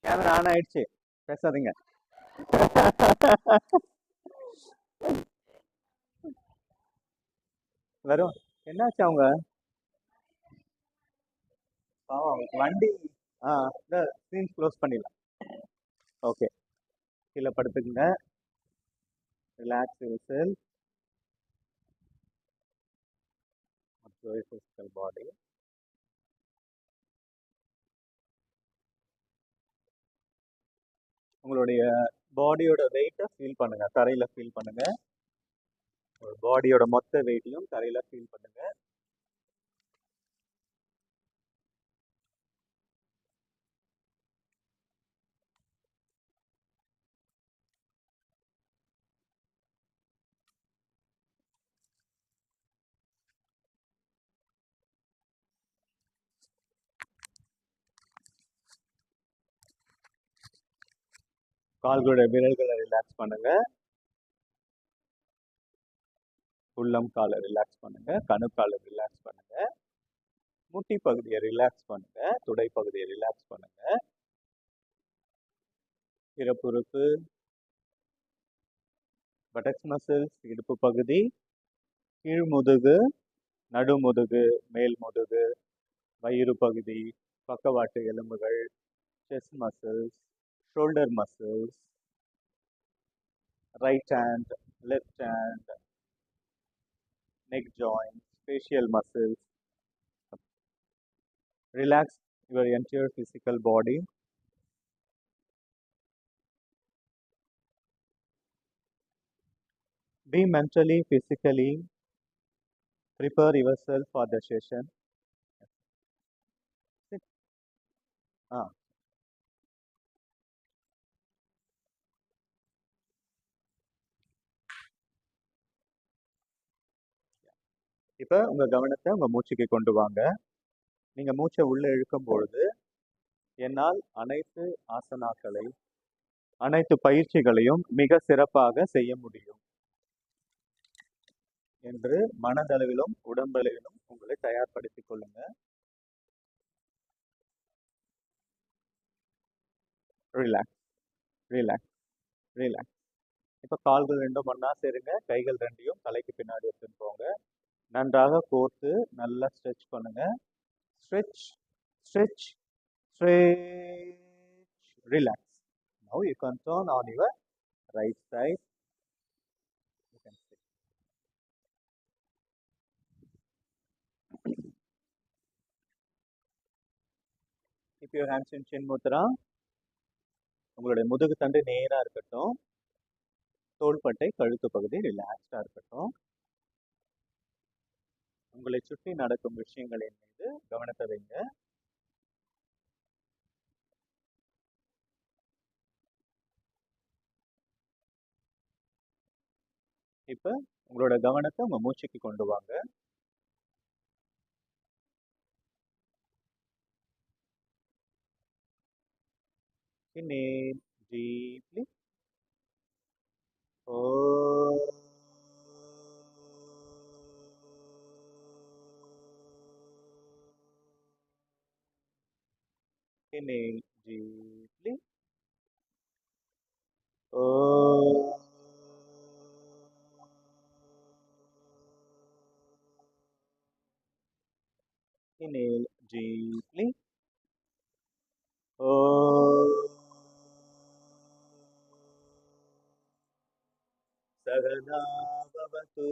Camera on ஆயிடுச்சு, பேசாதீங்க. வரும். என்னாச்சு அவங்க? பாவம் அவங்களுக்கு வண்டி. இந்த ஸ்க்ரீன் க்ளோஸ் பண்ணிடலாம். ஓகே, கீழே படுத்துக்குங்க. Relax yourself. Observe physical body. உங்களுடைய பாடியோட வெயிட்டை ஃபீல் பண்ணுங்க, தரையில ஃபீல் பண்ணுங்க. பாடியோட மொத்த வெயிட்டையும் தரையில ஃபீல் பண்ணுங்க. கால்களுடைய விரல்களை ரிலாக்ஸ் பண்ணுங்க. உள்ளம் காலை ரிலாக்ஸ் பண்ணுங்க. கணுக்காலை ரிலாக்ஸ் பண்ணுங்க. முட்டி பகுதியை ரிலாக்ஸ் பண்ணுங்க. துடை பகுதியை ரிலாக்ஸ் பண்ணுங்க. இறப்புறுப்பு, பட்டக்ஸ் மசில்ஸ், இடுப்பு பகுதி, கீழ் முதுகு, நடுமுதுகு, மேல் முதுகு, வயிறு பகுதி, பக்கவாட்டு எலும்புகள், chest muscles, shoulder muscles, right hand, left hand, neck joints, facial muscles. Relax your entire physical body. Be mentally, physically, prepare yourself for the session. Sit. இப்போ உங்க கவனத்தை உங்க மூச்சுக்கு கொண்டு வாங்க. நீங்க மூச்சை உள்ள இழுக்கும் பொழுது என்னால் அனைத்து ஆசனாக்களை, அனைத்து பயிற்சிகளையும் மிக சிறப்பாக செய்ய முடியும் என்று மனதளவிலும் உடம்பளவிலும் உங்களை தயார்படுத்திக் கொள்ளுங்க. Relax, relax, relax. இப்போ கால்கள் ரெண்டும் ஒண்ணா சேருங்க. கைகள் ரெண்டையும் தலைக்கு பின்னாடி எடுத்துன்னு போங்க. நன்றாக கோர்த்து நல்லா ஸ்ட்ரெச் பண்ணுங்க. Stretch, stretch, stretch, relax. Now you can turn on your right side. You can sit. Keep your hands in chin mudra. உங்களுடைய முதுகு தண்டு நேரா இருக்கட்டும். தோள்பட்டை, கழுத்து பகுதி ரிலாக்ஸ்டா இருக்கட்டும். உங்களை சுற்றி நடக்கும் விஷயங்களின் மீது கவனத்தை வைங்க. இப்ப உங்களோட கவனத்தை உங்க மூச்சுக்கு கொண்டு வாங்க. Inhale deeply. Inhale deeply. Inhale deeply. Sagana bhavatu.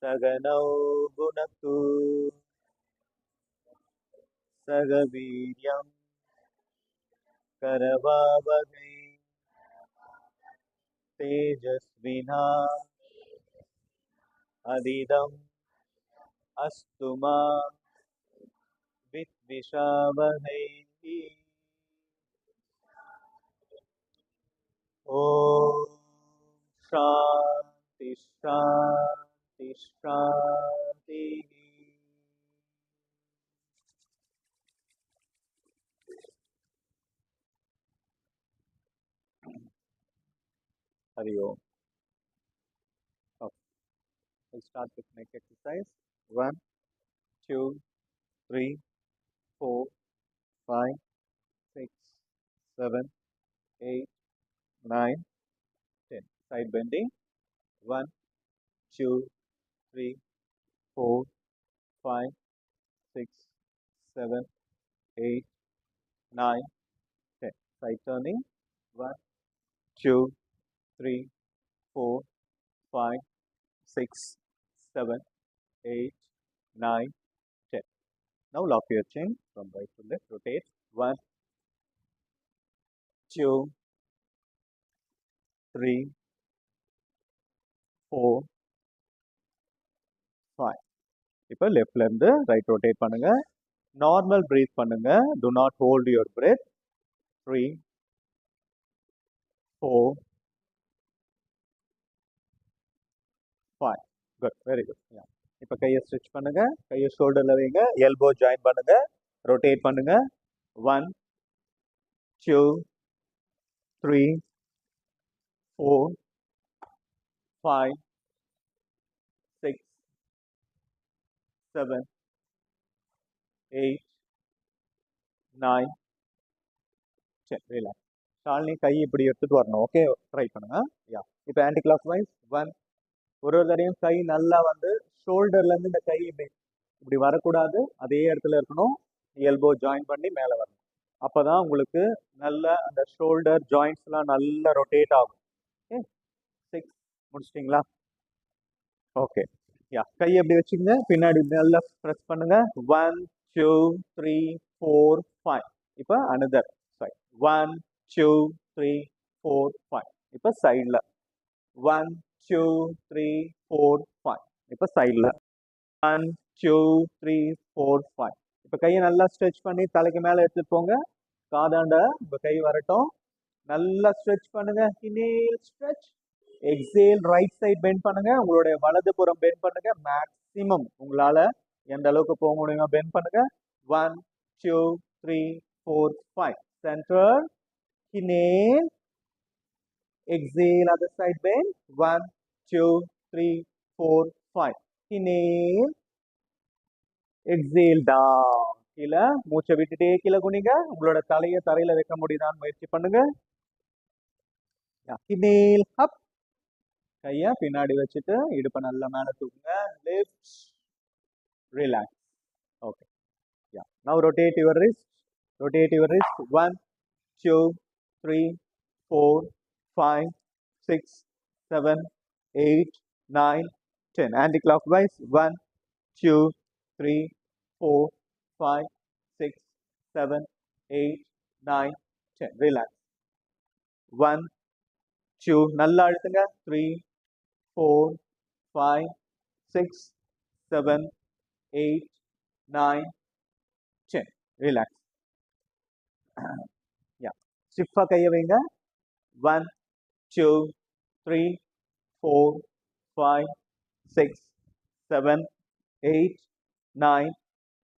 Saganau gunatu. Sagaviryam karavavai. Tejasvina adidam astuma vidvishavahai. Om Shanti Shanti Shanti. Hari Om. Okay. We'll start with neck exercise. 1, 2, 3, 4, 5, 6, 7, 8, 9, 10. Side bending. 1, 2, 3, 4, 5, 6, 7, 8, 9, 10. Side turning. 1, 2, 3, 4, 5, 6, 7, 8, 9, 10. Now lock your chin from right to left. Rotate. 1, 2, 3, 4, 5. இப்போ லெஃப்ட்ல இருந்து right rotate பண்ணுங்க. Normal breath பண்ணுங்க. Do not hold your breath. 3, 4, 5. Good, very good. இப்போ கையை stretch பண்ணுங்க. கையை ஷோல்டர்ல வைங்க. எல்போ ஜாயின் பண்ணுங்க. ரொட்டேட் பண்ணுங்க. 1, 2, 3, 4, 5, 6, 7, 8, 9, 10. ரிலாக்ஸ். ஷாலினி கை இப்படி எடுத்துட்டு வரணும். ஓகே, ட்ரை பண்ணுங்க. இப்போ ஆன்டி கிளாக் வைஸ் 1. ஒரு தடையும் கை நல்லா வந்து ஷோல்டர்ல இருந்து இந்த கை இப்படி இப்படி வரக்கூடாது. அதே இடத்துல இருக்கணும். எல்போ ஜாயின் பண்ணி மேலே வரணும். அப்பதான் உங்களுக்கு நல்ல அந்த ஷோல்டர் ஜாயிண்ட்ஸ்லாம் நல்லா ரொட்டேட் ஆகும். ஓகே, 6 முடிச்சிட்டிங்களா? ஓகே, கை எப்படி வச்சுக்கோங்க. பின்னாடி நல்லா ப்ரெஸ் பண்ணுங்க. 1, 2, 3, 4, 5. இப்போ அனதர் சைட். 1, 2, 3, 4, 5. இப்போ சைடில் 1, 2, 3, 4, 5. இப்போ சைடில் 1, 2, 3, 4, 5. இப்போ கையை நல்லா ஸ்ட்ரெச் பண்ணி தலைக்கு மேலே எடுத்துட்டு போங்க. காதாண்ட இப்போ கை வரட்டும். நல்லா ஸ்ட்ரெச் பண்ணுங்க. Inhale stretch. Exhale right side bend பண்ணுங்க. உங்களுடைய வலது புறம் பெண்ட் பண்ணுங்க. மேக்ஸிமம் உங்களால எந்த அளவுக்கு போக முடியுமோ பெண்ட் பண்ணுங்க. 1, 2, 3, 4, 5. Centre. Inhale. Exhale, other side bend. 1, 2, 3, 4, 5. Inhale. Exhale down. கீழே மூச்சை விட்டுட்டே கீழே குனிங்க. உங்களோட தலையை தரையில வைக்க முடியுதான்னு முயற்சி பண்ணுங்க. Inhale up. கையை பின்னாடி வச்சுட்டு இடுப்பை நல்லா மேலே தூக்குங்க. Lift. Relax. Okay. Now rotate your wrist. Rotate your wrist. 1, 2, 3, 4, 5, 6, 7, 8, 9, 10. Anti-clockwise. 1, 2, 3, 4, 5, 6, 7, 8, 9, 10. Relax. 1, 2. நல்லா அழுத்துங்க. 3, 4, 5, 6, 7, 8, 9, 10. Relax. ஸ்டிஃபா கையை வைங்க. 1, 2, 3, 4, 5, 6, 7, 8, 9,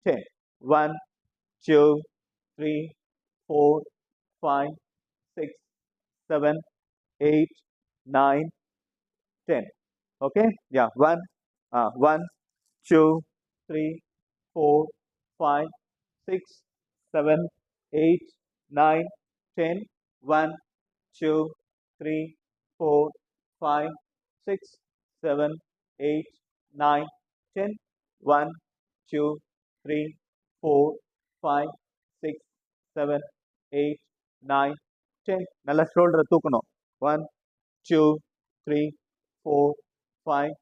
10. 1, 2, 3, 4, 5, 6, 7, 8, 9, 10. Okay? 1, 1, 2, 3, 4, 5, 6, 7, 8, 9, 10. 1, 2, 3, 4, 5, 6, 7, 8, 9, 10. 1, 2, 3, 4, 5, 6, 7, 8, 9, 10. நல்லா ஷோல்டரை தூக்கணும். 1, 2, 3, 4, 5,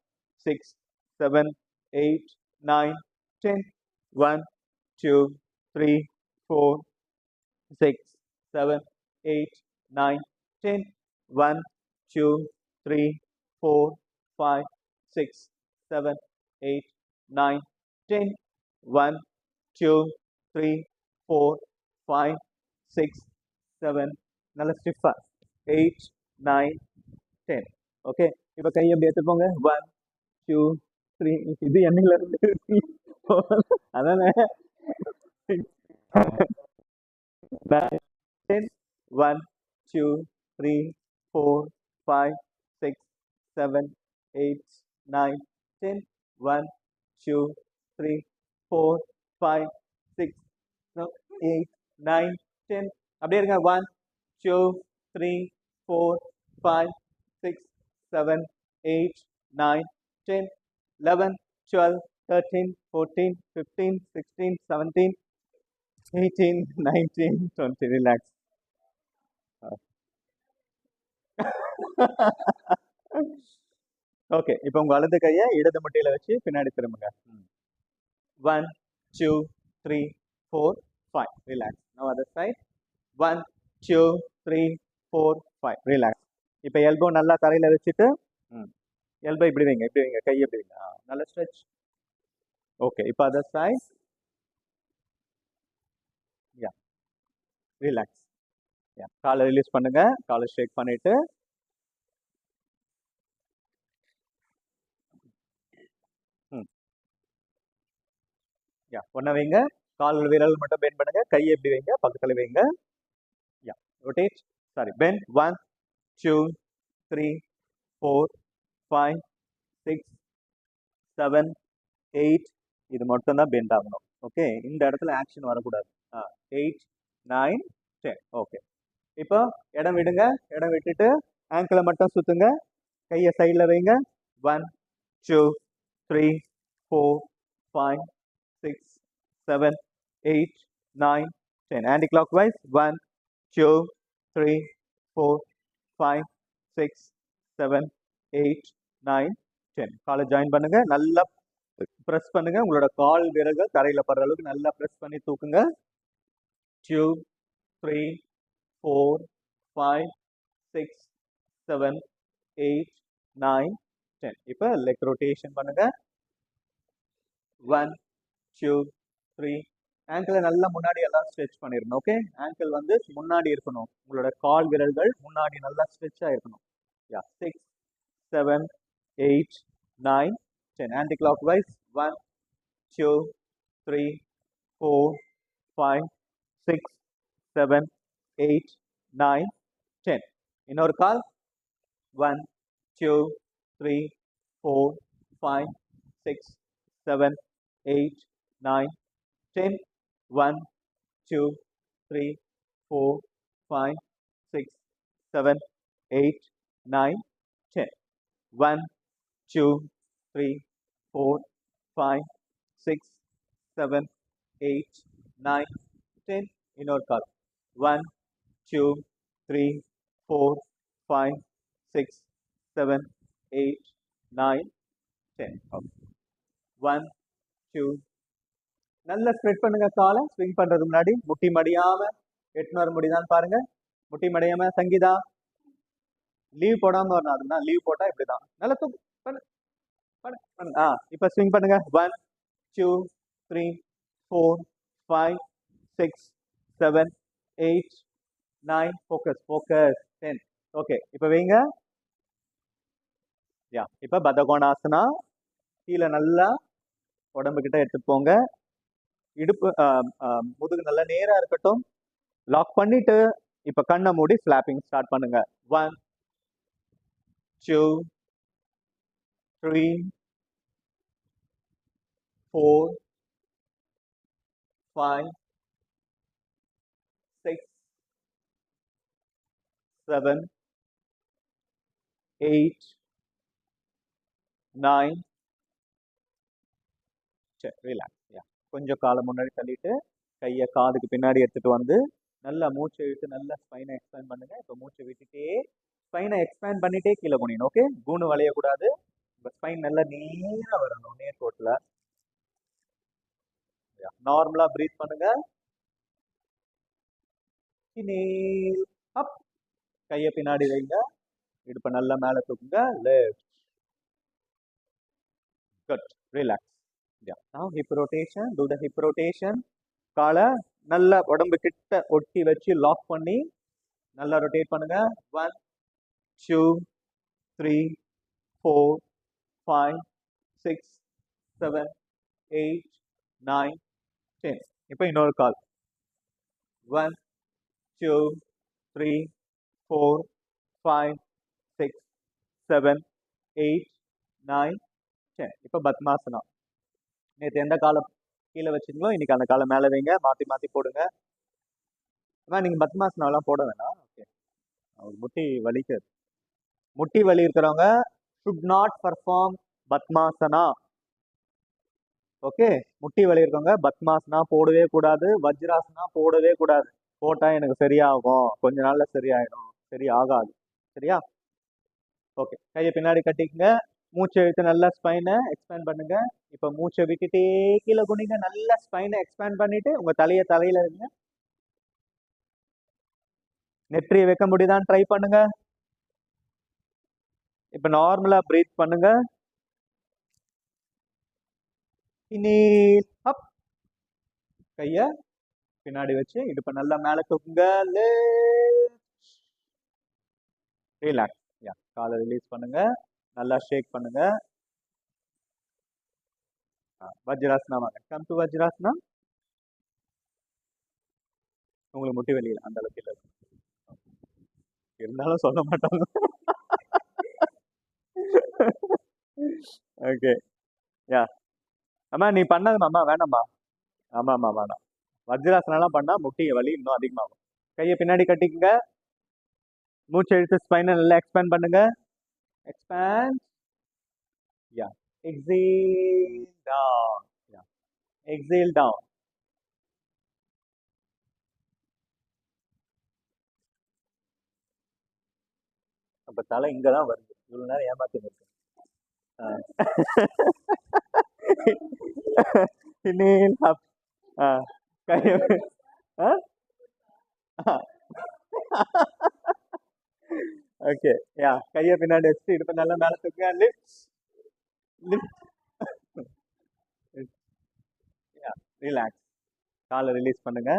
6, 7, 8, 9, 10. 1, 2, 3, 4, 6, 7, 8, 9, 10. 1, 2, 3, 4, 5, 6, 7, 8, 9, 10. 1, 2, 3, 4, 5, 6, 7. நல்ல ஸ்டிஃபா. 8, 9, 10. ஓகே, இப்போ கை எப்படி எடுத்துட்டு போங்க. 1, 2, 3. இது எண்ணெயில இருந்து அதானே. 10. 1, 2, 3, 4, 5, 6, 7, 8, 9, 10. 1, 2, 3, 4, 5, 6, 7, 8, 9 10 அப்படியே இருங்க 1 2 3 4 5 6 7 8 9 10 11 12 13 14 15 16 17 18 19 20 ரிலாக்ஸ். ஓகே, இப்போ உங்க வலது கையை இடது முட்டையில வச்சு பின்னாடி திரும்புங்க. 1 2 3 4 5 ரிலாக்ஸ். நவ அதர் சைட் 1 2 3 4 5 ரிலாக்ஸ். இப்போ எல்போ நல்லா தரையில வச்சுட்டு எல்போ இப்படி வைங்க, இப்படி வைங்க, கை எப்படி வைங்க, நல்லா ஸ்ட்ரெச். ஓகே, இப்போ அதர் சைட். யா ரிலாக்ஸ். யா காலை ரிலீஸ் பண்ணுங்க, காலை ஷேக் பண்ணிட்டு யா ஒன்ன வைங்க, கால் விரல் மட்டும் பெண்ட் பண்ணுங்க, கையை எப்படி வைங்க, பக்கத்துல வைங்க. யா ரொட்டேட், சாரி பெண்ட். 1 2 3 4 5 6 7 8 இது மட்டும் தான் பெண்ட் ஆகணும். ஓகே, இந்த இடத்துல ஆக்ஷன் வரக்கூடாது. 8 9 10. ஓகே, இப்போ இடம் விடுங்க, இடம் விட்டுட்டு ஆங்கிளை மட்டும் சுத்துங்க, கையை சைடில் வைங்க. 1 2 3 4 5 6 7 8 9 10. Anti clockwise. 1 2 3 4 5 6 7 8 9 10. காலை ஜாயின் பண்ணுங்க, நல்லா பிரஸ் பண்ணுங்க, உங்களோட கால் விரல்கள் தரையில படுற அளவுக்கு நல்லா பிரஸ் பண்ணி தூக்குங்க. 2 3 4 5 6 7 8 9 10. இப்போ லெக் ரொட்டேஷன் பண்ணுங்க. 1 2 3. ஆங்கிளை நல்லா முன்னாடி எல்லாம் ஸ்ட்ரெச் பண்ணிடணும். ஓகே, ஆங்கிள் வந்து முன்னாடி இருக்கணும், உங்களோட கால் விரல்கள் முன்னாடி நல்லா ஸ்ட்ரெச் ஆயிருக்கணும். யா 6 7 8 9 10. Anticlockwise. 1 2 3 4 5 6 7 8 9 10. இன்னொரு கால். 1 2 3 4 5 6 7 8 9 10. 1 2 3 4 5 6 7 8 9 10. 1 2 3 4 5 6 7 8 9 10. இன்னொரு கால். 1 2 3 4 5 6 7 8 9 10. 1 2. நல்லா ஸ்ப்ரெட் பண்ணுங்க காலை. ஸ்விங் பண்றதுக்கு முன்னாடி முட்டி மடியாம எட்டுன்னு வர முடியுதான்னு பாருங்க. முட்டி மடியாம. சங்கீதா லீவ் போடாம வரணும், அதுனா லீவ் போட்டா இப்படிதான். நல்லா தூக்கு பண்ணு பண்ணு பண்ணு. இப்போ ஸ்விங் பண்ணுங்க. 1 2 3 4 5 6 7 8 9. Focus focus. 10. ஓகே, இப்போ வைங்க. யா இப்போ பதகோணாசனா. கீழே நல்லா உடம்பு கிட்ட எடுத்துட்டு போங்க. இடுப்பு முதுகு நல்லா நேரா இருக்கட்டும். லாக் பண்ணிட்டு இப்ப கண்ணை மூடி ஃபிளாப்பிங் ஸ்டார்ட் பண்ணுங்க. 1 2 3 4 5 6 7 8 9. சரி, ரிலாக்ஸ். கொஞ்சம் காலை முன்னாடி தள்ளிட்டு கையை காதுக்கு பின்னாடி எடுத்துட்டு வந்து நல்லா மூச்சை விட்டு நல்லா ஸ்பைனை எக்ஸ்பேண்ட் பண்ணுங்க. இப்போ மூச்சை விட்டுட்டே ஸ்பைனை எக்ஸ்பேண்ட் பண்ணிட்டே கீழே குனியணும். ஓகே, கூணு வளையக்கூடாது. இப்போ ஸ்பைன் நல்லா நேரா வரணும், நேர்கோட்டில். நார்மலா பிரீத் பண்ணுங்க. அப். கையை பின்னாடி வைங்க, இடுப்பை நல்லா மேலே தூக்குங்க. Left. Good, relax. Now hip rotation. Do the hip rotation. காலை நல்லா உடம்பு கிட்ட ஒட்டி வச்சு லாக் பண்ணி நல்லா ரொட்டேட் பண்ணுங்க. 1 2 3 4 5 6 7 8 9 10. இப்போ இன்னொரு கால். 1 2 3 4 5 6 7 8 9 10. இப்போ பத்மாசனா. நேற்று எந்த காலம் கீழே வச்சிங்களோ இன்னைக்கு அந்த காலம் மேலே வைங்க, மாற்றி மாற்றி போடுங்க. நீங்க பத்மாசனாலாம் போட வேணாம். ஓகே, முட்டி வலிக்காது. முட்டி வலி இருக்கிறவங்க should not perform padmasana. Okay, முட்டி வலி இருக்கவங்க பத்மாசனா போடவே கூடாது, வஜ்ராசனா போடவே கூடாது. போட்டா எனக்கு சரியாகும், கொஞ்ச நாள்ல சரியாயிடும், சரி ஆகாது. சரியா? ஓகே, கையை பின்னாடி கட்டிக்கங்க. மூச்சை இழுத்து நல்லா ஸ்பைனை எக்ஸ்பேண்ட் பண்ணுங்க. இப்ப மூச்சை விட்டுட்டே கீழே குனிங்க. நல்லா ஸ்பைனை எக்ஸ்பேண்ட் பண்ணிட்டு உங்க தலையில இருங்க. நெற்றியை வைக்க முடியுதான்னு ட்ரை பண்ணுங்க. இப்ப நார்மலா பிரீத் பண்ணுங்க. அப், கைய பின்னாடி வச்சு இடுப்ப நல்லா மேல தூக்குங்க. ரிலாக்ஸ். காலை ரிலீஸ் பண்ணுங்க. நல்லா ஷேக் பண்ணுங்க. வஜ்ராசனா வாங்க. Come to Vajrasana. உங்களுக்கு முட்டி வலி அந்த அளவுக்கு இல்லை, இருந்தாலும் சொல்ல மாட்டாங்க. ஓகே, யா அம்மா நீ பண்ணதுமா அம்மா? வேணாம்மா. ஆமா ஆமா வேணாம். வஜ்ராசனம்லாம் பண்ணா முட்டி வலி இன்னும் அதிகமாகும். கையை பின்னாடி கட்டிக்குங்க. மூச்சை இழுத்து ஸ்பைனை நல்லா எக்ஸ்பேண்ட் பண்ணுங்க. எக்ஸ்பேண்ட். யா, எக்ஸேல் டவுன். யா, எக்ஸேல் டவுன். அப்ப தலை இங்கதான் வருது. இவ்வளவு நேரம் ஏமாத்தி இருக்கு. inhale up. கையை ஓகே, யா கையை பின்னாடி வச்சுட்டு இடுப்பு நல்லா மேல தூக்குங்க. ரிலாக்ஸ். காலை ரிலீஸ் பண்ணுங்க.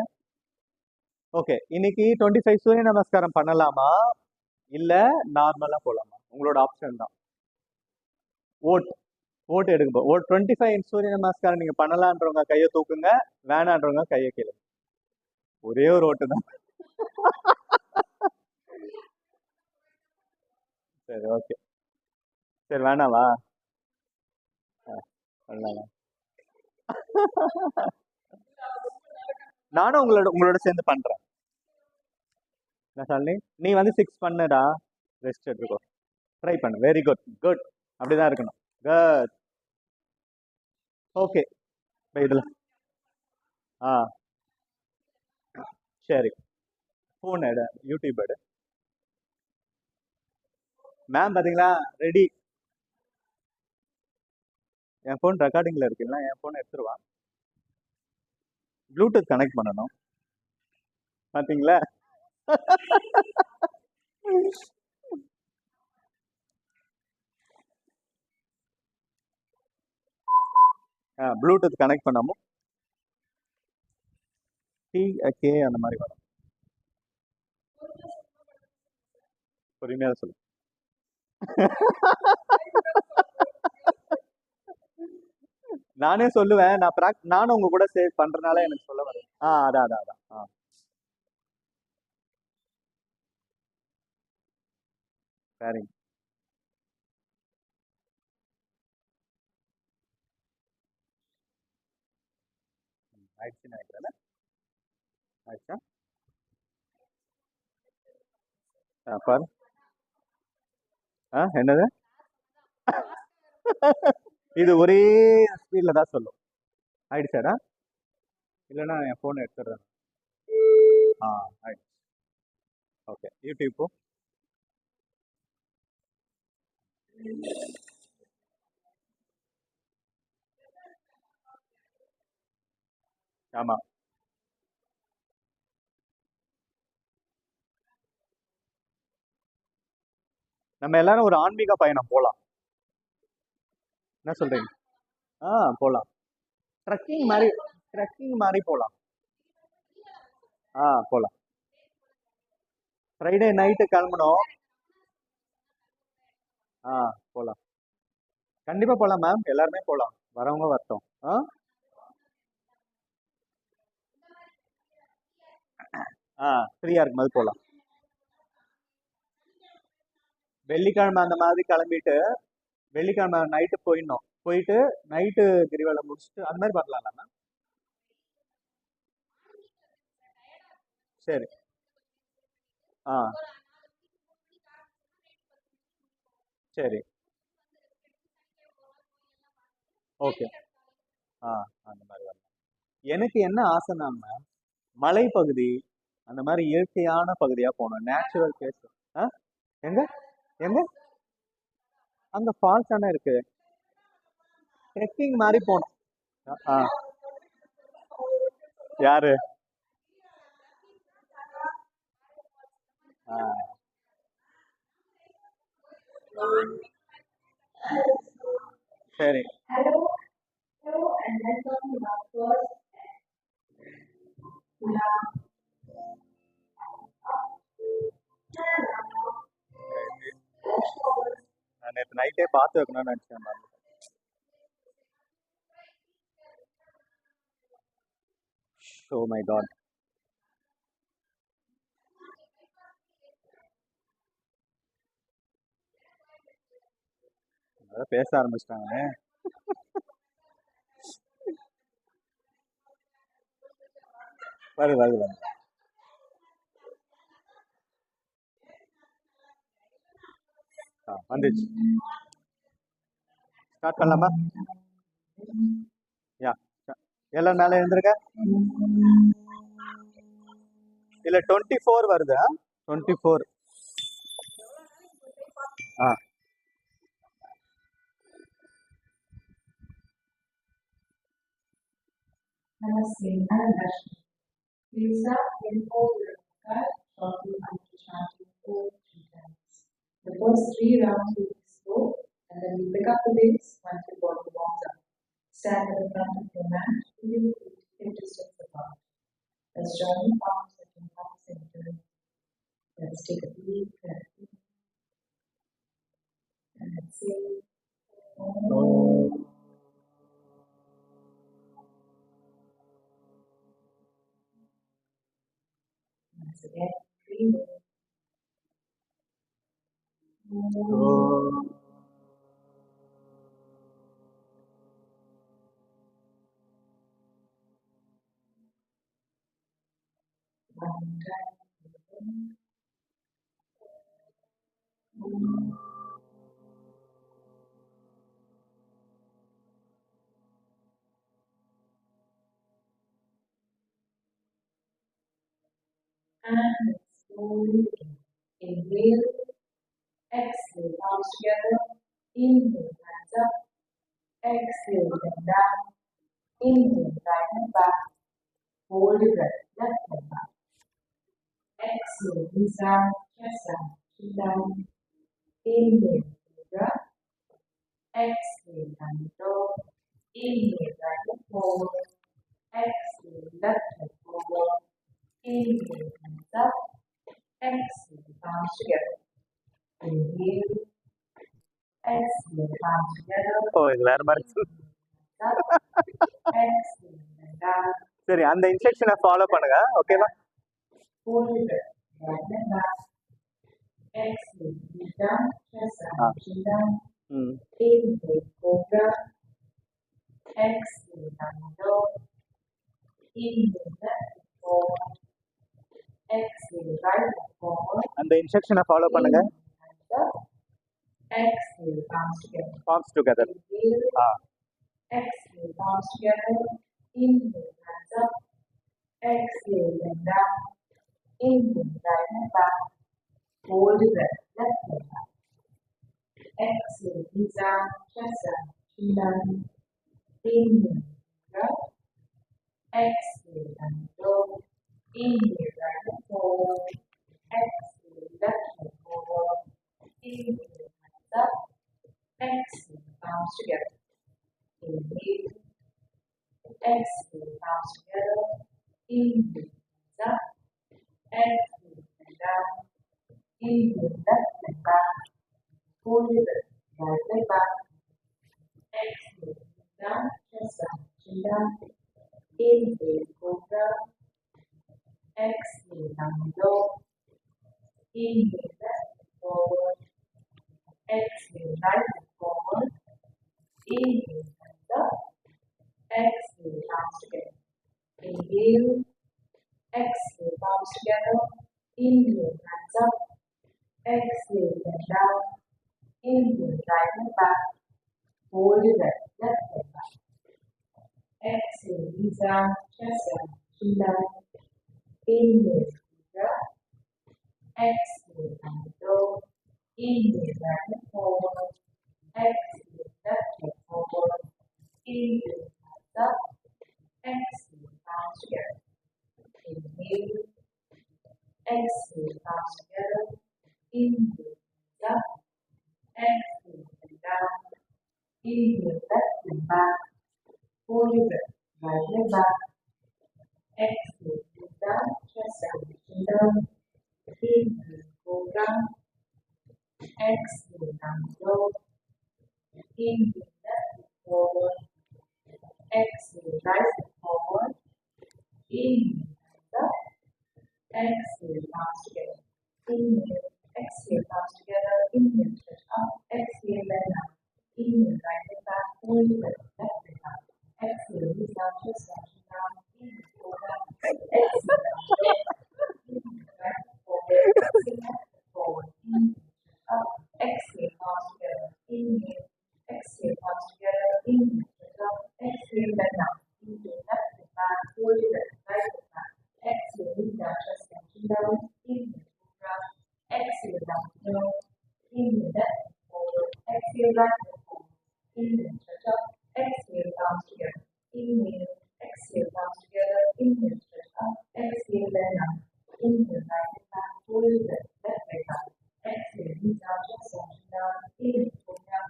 ஓகே, இன்னைக்கு 25 சூரிய நமஸ்காரம் பண்ணலாமா இல்ல நார்மலா போலாமா? உங்களோட ஆப்ஷன் தான். ஓட்டு எடுக்க ஒரு 25 சூரிய நமஸ்காரம் நீங்க பண்ணலான்றவங்க கையை தூக்குங்க, வேணான்றவங்க கையை கீழே. ஒரே ஒரு ஓட்டு தான். சரி, ஓகே. சரி, வேணாவா? வேணாவா? நானும் உங்களோட சேர்ந்து பண்றேன். நீ வந்து 6 பண்ணுடா. ரெஸ்ட் எடுத்துக்கோ. ட்ரை பண்ணு. Very good, good. அப்படிதான் இருக்கணும். குட். ஓகே, இதுல சரி, போன் எடு, யூடியூப் எடு. மேம் பாத்தீங்களா? ரெடி. என் போன் ரெக்கார்டிங்ல இருக்குல்ல, என் போன் எடுத்துருவா. ப்ளூடூத் கனெக்ட் பண்ணணும். பாத்தீங்களா? ப்ளூடூத் கனெக்ட் பண்ணாமோ கே அந்த மாதிரி வரும். பொறுமையா சொல்லு. நானே சொல்லுவேன். நானும் உங்க கூட சேவ் பண்றதுனால எனக்கு சொல்ல வரேன். அதான் அதான் அதான். சரிங்க. ஆயிடுச்சு நினைக்கிறேன். ஆயிடுச்சா? பாரு. என்னது? இது ஒரே ஸ்பீட்ல தான் சொல்லும். ஆயிடுச்சாடா? இல்லைன்னா என் போன் எடுத்துடுறேன். ஆயிடுச்சு. ஓகே, யூடியூப் போ. ஆமா, நம்ம எல்லாரும் ஒரு ஆன்மீக பயணம் போலாம். என்ன சொல்றீங்க? போலாம். ட்ரெக்கிங் மாதிரி போலாம். போலாம். ஃப்ரைடே நைட்டு கிளம்பணும். போலாம். கண்டிப்பா போலாம் மேம். எல்லாருமே போலாம். வரவங்க வரட்டும். ஃப்ரீயா இருக்கும்போது போலாம். வெள்ளிக்கிழமை அந்த மாதிரி கிளம்பிட்டு வெள்ளிக்கிழமை நைட்டு போயிட்டு நைட்டு கிரிவலம் முடிச்சுட்டு அந்த மாதிரி வரலாம் மேம். சரி, ஆ சரி. ஓகே. ஆ அந்த மாதிரி வரலாம். எனக்கு என்ன ஆசைனாங்க, மலைப்பகுதி அந்த மாதிரி இயற்கையான பகுதியா போகணும். Natural place. ஆ எங்க எங்க அங்க ஃபால்ஸ் தானே இருக்கு. ட்ரெக்கிங் மாதிரி போகணும். ஆ யாரு? ஆ சரி. நான் நேற்று நைட்டே பார்த்து வைக்கணும்னு நினைச்சேன். Oh my god. அதான் பேச ஆரம்பிச்சிட்டாங்க. வருது வருது வருது. வந்துச்சு. ஸ்டார்ட் பண்ணலாமா? யா. எல்லாம் மேலே இருந்திருக்க. இல்ல 24 வருதா? 24. ஆ Namaste, Anandashmi. We'll start in Namaskar, shortly after chanting Om 3 times. The first 3 rounds will be slow, and then we pick up the pace once your body warms up. Stand at the front of your mat, with your feet hip distance apart. Let's join the palms at your heart center. Let's take a deep breath in and exhale. Om. Once again, breathe in. One time. And slowly begin. Inhale, exhale, palms together. Inhale, hands up. Exhale, then down. Inhale, right hand back. Hold your breath, left hand back. Exhale, knees down, chest down, chin down. Inhale, cobra. Exhale, down dog. Inhale, right leg forward. Exhale, left leg forward. Inhale, hands up. Exhale, palms together. Inhale, exhale, palms together. ஓ இது வேற மாதிரி இருக்கு. Up, exhale, and down. சரி, அந்த இன்ஸ்ட்ரக்ஷனை follow பண்ணுங்க. ஓகேவா? Hold your breath, right and back. Exhale, knees down, chest down, chin down. ம் Inhale, cobra. Exhale, down dog. Inhale, left leg forward. Exhale, right leg forward. அந்த இன்ஸ்ட்ரக்ஷனை follow பண்ணுங்க. Hands up. Exhale, palms together. Palms together. Inhale, ah exhale, palms together. Inhale, hands up. Exhale, then down. Inhale, right hand back. Hold your breath, left leg back. Exhale, knees down, chest down, chin down. Inhale, right. Exhale, down dog. Inhale, right leg forward. Exhale, left leg forward. Inhale, hands up. Exhale, palms together. Inhale. Exhale, palms together. Inhale, hands up. Exhale, and down. Inhale, left leg back. Hold your breath, right leg back. Exhale, down, chest down, chin down. Inhale, cobra. Exhale, down low. Inhale, left leg forward. Exhale, right leg forward. Inhale, hands up. Exhale, palms together. Inhale. Exhale, palms together. Inhale, hands Exhale, bend down. Inhale, right leg back. Hold it there, left leg back. Exhale, knees down, chest down, chin down. Inhale, deep breath. Exhale, down dog. Inhale, right leg forward. Exhale, left leg forward. Inhale, hands up. Exhale, palms together. Inhale. Exhale, palms together. Inhale, hands up. Exhale, and down. Inhale, left leg back. Hold your breath. Right leg back. Exhale, look down, chest down, chin down. Inhale, go down. Exhale, down low. Inhale, left leg forward. Exhale, right leg forward. Inhale, hands up. Exhale, palms together. Inhale, exhale, palms together. Inhale, stretch up. Exhale, bend down. Inhale, right leg back. Hold your breath. Left leg back. Exhale, knees down, chest down, chin down. Inhale, go down. Exhale, down low. Inhale, right leg forward. Exhale, left leg forward. Inhale, stretch up. Exhale, palms together. Inhale, exhale, palms together. Inhale, stretch up. Exhale, bend down. Inhale, left leg back. Hold your breath. Right leg back. Exhale, knees down, chest down, chin down. Inhale, cobra. Exhale, down low. Inhale, left leg forward. Exhale, right leg forward. Inhale, stretch up. Exhale, palms together. Inhale, exhale, palms together. Inhale, stretch up. Exhale, bend down. Inhale, right leg back. Hold your breath. Left leg back. Exhale, knees down, chest down, chin down. Inhale, cobra.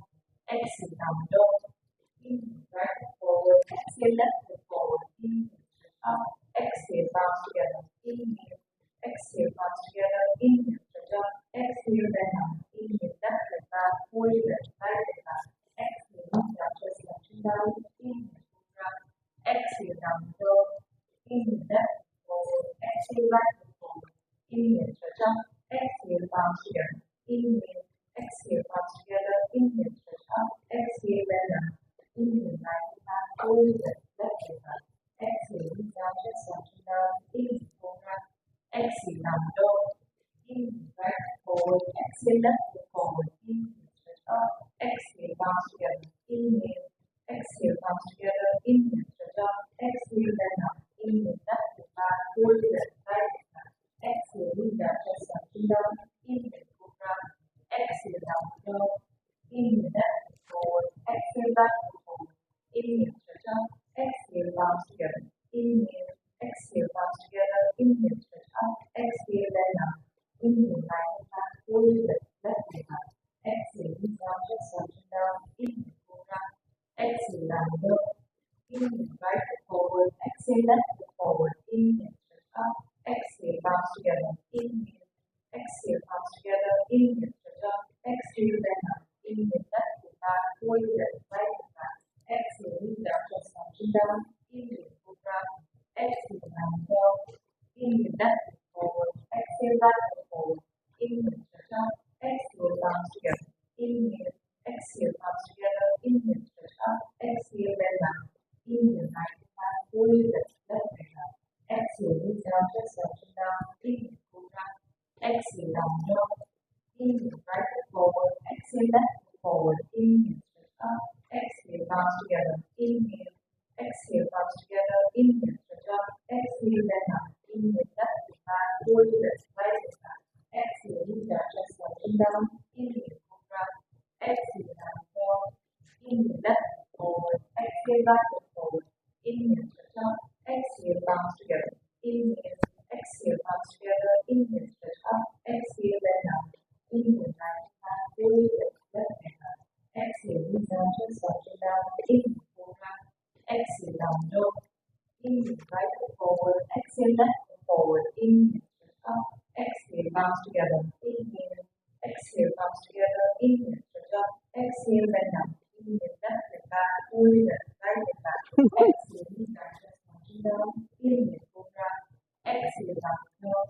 Exhale, down dog. Inhale, right leg forward. Exhale, left leg forward. Inhale, stretch up. Exhale, palms together. Inhale, exhale, palms together. Inhale, stretch up. Exhale, bend down. Inhale, left leg back. Hold your breath. Right leg back. Exhale, knees down, chest down, chin down. Inhale, cobra. Exhale, down dog. Inhale, left leg forward. Exhale, right leg forward. Inhale, stretch up. Exhale, palms together. Inhale, exhale, palms together. Inhale, stretch up. Exhale, bend down. Inhale, right leg back. Hold your breath. Left leg back. Exhale, knees down, chest down, chin down. Inhale, cobra. Exhale, down dog. Inhale, right leg forward. Exhale, left leg forward. Inhale, stretch up. Exhale, palms together. Inhale, exhale, palms together. Inhale, stretch up. Exhale, bend down. Inhale, left leg back. Hold your breath. Right leg back. Exhale, knees down, chest down, chin down. Inhale, cobra. Exhale, down dog. Inhale, left leg forward. Exhale, right leg forward. Inhale, stretch up. Exhale, palms together. Inhale, exhale, palms together. Inhale, stretch up. Exhale, bend down. Inhale, right leg back. Hold your breath. Left leg back. Exhale, knees down, chest down, chin down. Inhale, cobra. Exhale, down dog. Inhale, right leg forward. Exhale, left leg forward. Inhale, stretch up. Exhale, palms together. Inhale, exhale, palms together. Inhale, stretch up. Exhale, bend down. Inhale, left leg back. Hold your breath. Right leg back. Exhale, knees down, chest down, chin down. Inhale, cobra. Exhale, down dog. Inhale, left leg forward. Exhale, right leg forward. Inhale, stretch up. Exhale, palms together. Inhale, exhale, palms together. Inhale, stretch up. Exhale, bend down. Inhale, right leg back. Hold your breath. Left leg back. Exhale, knees down, chest down, chin down. Inhale, cobra. Exhale, down dog. Inhale, right leg forward. Exhale, left leg forward. Inhale, stretch up. Exhale, palms together. Inhale, exhale, palms together. Inhale, stretch up. Exhale, bend down. Inhale, left leg back. Hold your breath. Right leg back. Exhale, knees down, chest down, chin down. Inhale, cobra. Exhale, down dog. Inhale, left leg forward. Exhale, right leg forward. Inhale, stretch up. Exhale, palms together. Inhale, exhale, palms together. Inhale, stretch up. Exhale, bend down. Inhale, right leg back. Hold your breath. Left leg back. Exhale, knees down, chest down, chin down. Inhale, cobra. Exhale, down dog. Inhale, right leg forward. Exhale, left leg forward. Inhale, stretch up. Exhale, palms together. Inhale, exhale, palms together. Inhale, stretch up. Exhale, bend down. Inhale, left leg back. Hold your breath. Right leg back. Exhale, knees down, chest down, chin down. Inhale, cobra. Exhale, down dog.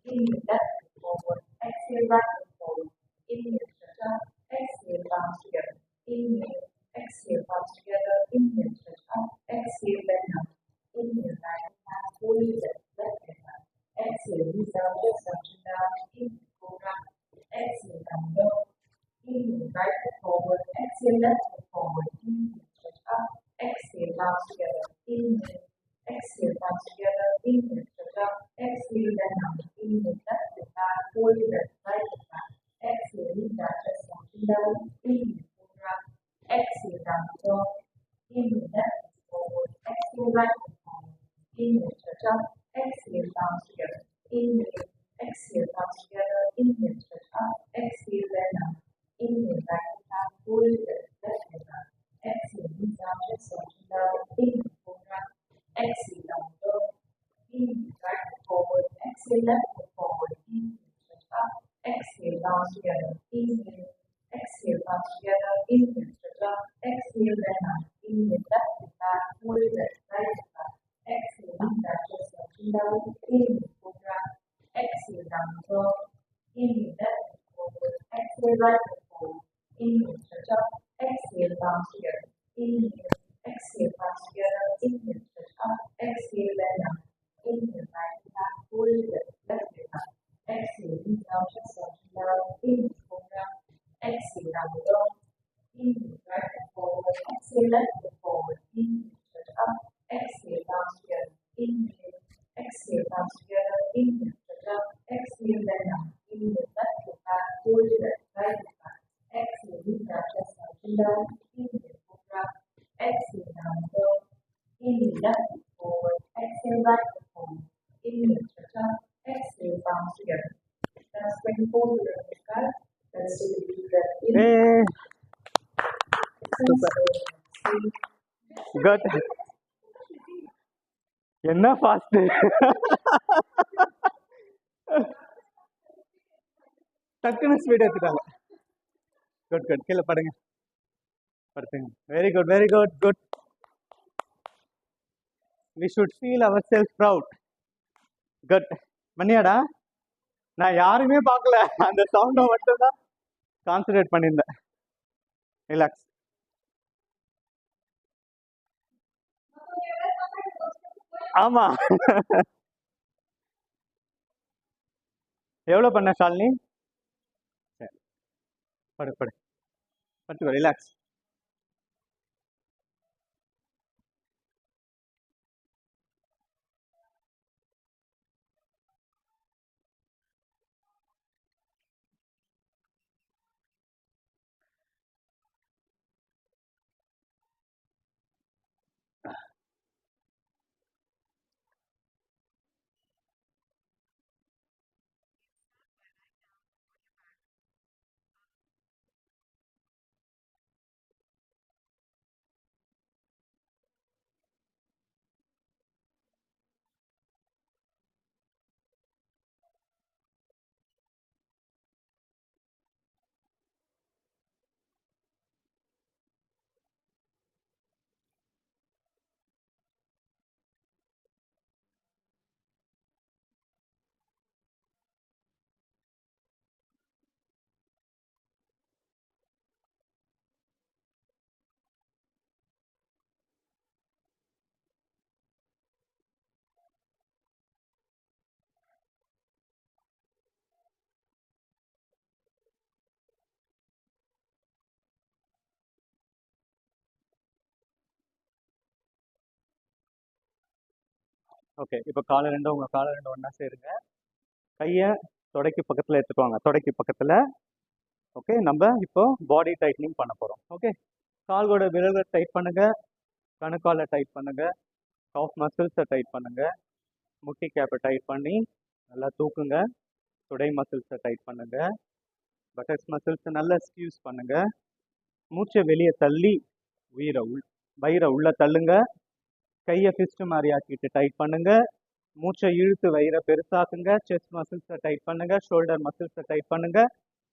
Inhale, left leg forward. Exhale, right leg forward. Inhale, stretch up. Exhale, palms together. Inhale, exhale, palms together. Inhale, stretch up. Exhale, bend down. Inhale, right leg back. Hold your breath. Left leg back. Exhale, knees down, chest down, chin down. Inhale, cobra. Exhale, down dog. Inhale, right foot forward. Exhale, left foot forward. Inhale, stretch up. Exhale, palms together. Inhale. Exhale, palms together. Inhale, stretch up. Exhale, then down. Inhale, left foot back. Hold your breath, right foot back. Exhale, lean that chest down to down. Inhale, cobra. Exhale, down dog. Inhale, left foot forward. Exhale, right foot forward. Inhale, stretch up. Exhale, palms together. Inhale. Exhale, palms together. Inhale, stretch up. Exhale, then down. Inhale, back to back. Hold your breath, left foot back. Exhale, knees down, chest down. Inhale, cobra. Exhale, down dog. Inhale, right foot forward. Exhale, left foot forward. Inhale, stretch up. Exhale, palms together. Inhale. Exhale, palms together. Inhale, stretch up. Exhale, then down. Inhale, left foot back. Hold your breath, right foot back. Exhale, knees down, chest down. Inhale, cobra. Exhale, down dog. Inhale, left foot forward. Exhale, right foot forward. Inhale, stretch up. Exhale, palms together. Inhale. Exhale, palms together. Inhale, stretch up. Exhale, then down. Inhale, right foot back. Hold your breath, left foot back. Exhale, knees down, chest down. Inhale, cobra. Exhale, down dog. Inhale, right foot forward. Exhale, left foot forward. Inhale, stretch up. Exhale, palms together. Inhale. Exhale, palms together. Inhale, stretch up. Exhale, then down. Inhale, left foot back. Hold your breath, right foot back. Exhale, knees down, chest down. Inhale, cobra. Exhale, down dog. Inhale, left foot forward. Exhale, right foot forward. Inhale, stretch up. Exhale, palms together. That's 24 to the sky. Let's do the deep breath in. Hey, Super. good. என்ன fast டக்குன்னு speed எடுத்துட்டாங்க. Good good, கீழே படுங்க, படுத்துங்க. Very good, very good, good. We should feel ourself proud. Good. மணியாடா, நான் யாருமே பார்க்கல, அந்த சவுண்டை மட்டும்தான் கான்சன்ட்ரேட் பண்ணியிருந்தேன். ரிலாக்ஸ். ஆமா. எவ்வளோ பண்ண ஷாலினி? சரி, படு படு, படுத்துக்கோ, ரிலாக்ஸ். ஓகே, இப்போ காலை ரெண்டும் உங்கள் காலை ரெண்டும் ஒன்றா சேருங்க. கையை தொடைக்கு பக்கத்தில் எடுத்துக்குவாங்க, தொடைக்கு பக்கத்தில். ஓகே, நம்ம இப்போ பாடி டைட்னிங் பண்ண போகிறோம். ஓகே, கால்களோட விரல்களை டைட் பண்ணுங்க, கணுக்காலை டைட் பண்ணுங்க, காஃப் மசில்ஸை டைட் பண்ணுங்க, முட்டி கேப்பை டைட் பண்ணி நல்லா தூக்குங்க. தொடை மசில்ஸை டைட் பண்ணுங்க, பட்டக்ஸ் மசில்ஸை நல்லா ஸ்கியூஸ் பண்ணுங்க. மூச்சை வெளியே தள்ளி வயிறை உள்ள தள்ளுங்க. கையை ஃபிஸ்ட் மாதிரி ஆக்கிட்டு டைட் பண்ணுங்க. மூச்சை இழுத்து வயிறை பெருசாக்குங்க. செஸ்ட் மசில்ஸை டைட் பண்ணுங்க, ஷோல்டர் மசில்ஸை டைட் பண்ணுங்க,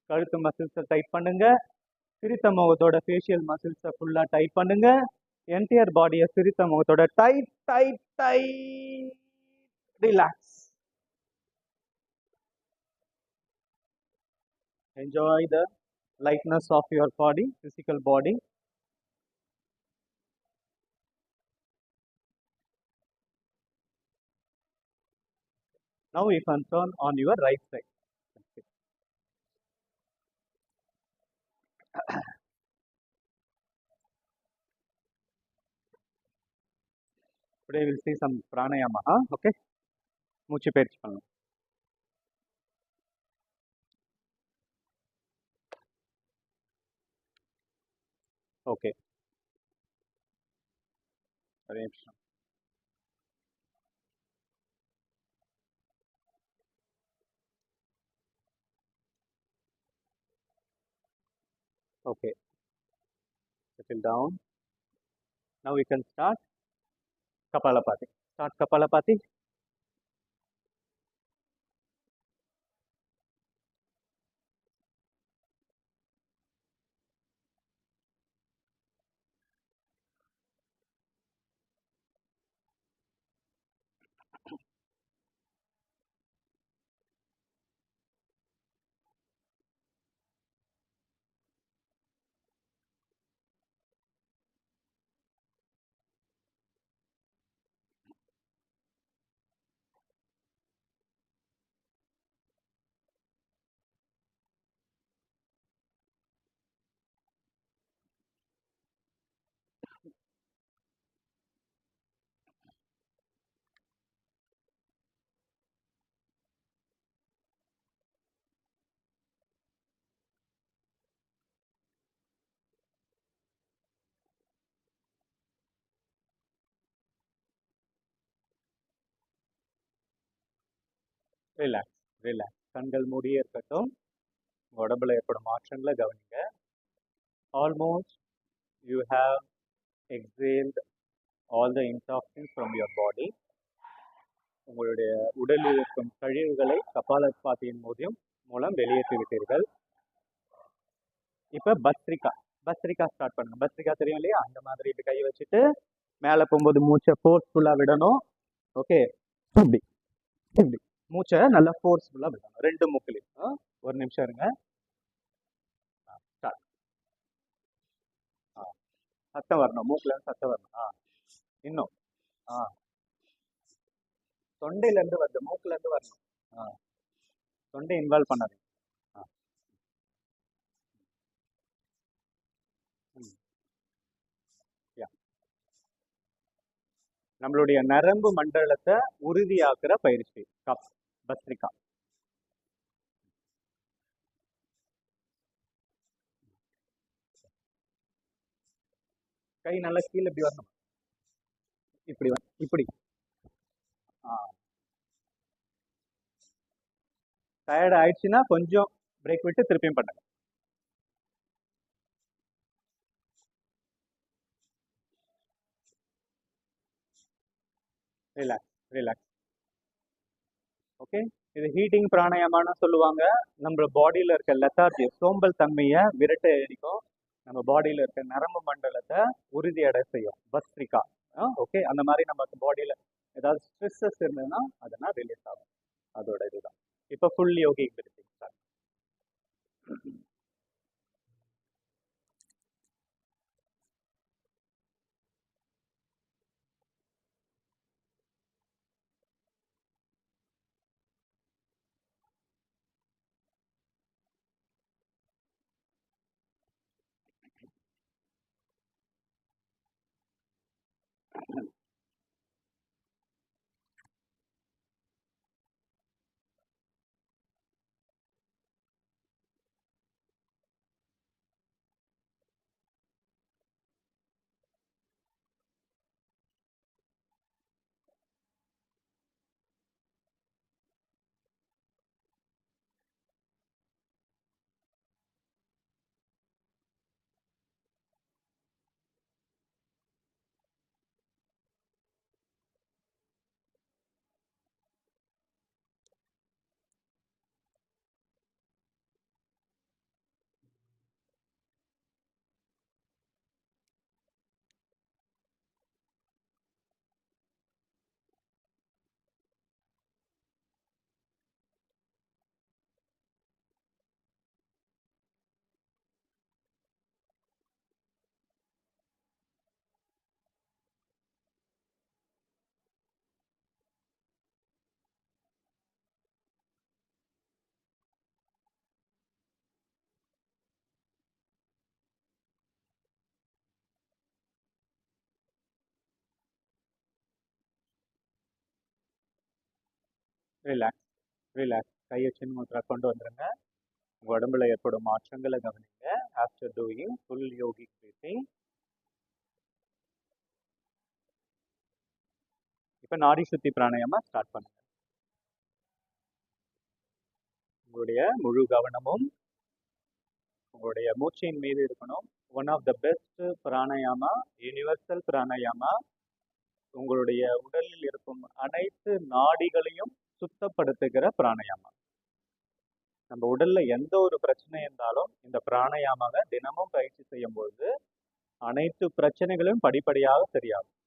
கழுத்து மசில்ஸை டைட் பண்ணுங்க. சிரித்த முகத்தோட ஃபேஷியல் மசில்ஸை ஃபுல்லாக டைட் பண்ணுங்க. என்டையர் பாடியை சிரித்த முகத்தோட tight tight tight. Relax. Enjoy the lightness of your body, physical body. Now you can turn on your right side. Today we'll see some pranayama. Okay. மூச்சு பயிற்சி பண்ணலாம். ஓகே, ஒரே நிமிஷம். Okay, settle down. Now we can start Kapalabhati. Start Kapalabhati. Relax relax. கண்கள் மூடியே இருக்கட்டும். உடம்புல ஏற்படும் மாற்றங்களை கவனிங்க. Almost you have exhaled all the intoxins from your body. உங்களுடைய உடலில் இருக்கும் கழிவுகளை கபாலபாதியின் மூலம் வெளியேற்றி விட்டீர்கள். இப்ப பஸ்திரிகா ஸ்டார்ட் பண்ணுங்க. பஸ்திரிகா தெரியும் இல்லையா? அந்த மாதிரி இப்படி கை வச்சுட்டு மேலே போகும்போது மூச்சை ஃபோர்ஸ்ஃபுல்லா விடணும். ஓகே, இப்படி இப்படி மூச்சை நல்லா ஃபோர்ஸ்ஃபுல்லா விடணும், 2 மூக்குலையும். ஒரு நிமிஷம் இருங்க. ஸ்டார்ட். சத்தம் வரணும், மூக்குல இருந்து சத்தம் வரணும். இன்னும் தொண்டையில இருந்து வருது, மூக்குல இருந்து வரணும். தொண்டை இன்வால்வ் பண்ணாது. நம்மளுடைய நரம்பு மண்டலத்தை உறுதியாக்குற பயிற்சி பஸ்திரிகா. கை நல்லா கீழே இப்படி வரணும், இப்படி இப்படி. டயர்ட் ஆயிடுச்சுன்னா கொஞ்சம் பிரேக் விட்டு திருப்பியும் பண்ணுங்க. Relax relax. ஓகே, இது ஹீட்டிங் பிராணாயாமான்னு சொல்லுவாங்க. நம்ம பாடியில இருக்க லெத்தார்ஜி, சோம்பல் தன்மையை விரட்ட அடிக்கும். நம்ம பாடியில இருக்க நரம்பு மண்டலத்தை உறுதியடை செய்யும் பஸ்திரிகா. ஓகே, அந்த மாதிரி நமக்கு பாடியில ஏதாவது ஸ்ட்ரெஸ்ஸஸ் இருந்ததுன்னா அதெல்லாம் ரிலீஸ் ஆகும். அதோட இதுதான். இப்போ ஃபுல் யோகி பிரீத்திங் ஸ்டார்ட். Relax, relax. கையை சின் முத்ரா கொண்டு வந்துருங்க. உங்க உடம்புல ஏற்படும் மாற்றங்களை கவனிங்க. After doing full yogic breathing. இப்போ நாடி சுத்தி பிராணாயாமா ஸ்டார்ட் பண்ணுங்க. உங்களுடைய முழு கவனமும் உங்களுடைய மூச்சின் மீது இருக்கணும். One of the best pranayama, universal pranayama, உங்களுடைய உடலில் இருக்கும் அனைத்து நாடிகளையும் சுத்தப்படுத்துகிற பிராணாயாமா. நம்ம உடல்ல எந்த ஒரு பிரச்சனை இருந்தாலும் இந்த பிராணாயாமாவை தினமும் பயிற்சி செய்யும் பொழுது அனைத்து பிரச்சனைகளும் படிப்படியாக சரியாகும்.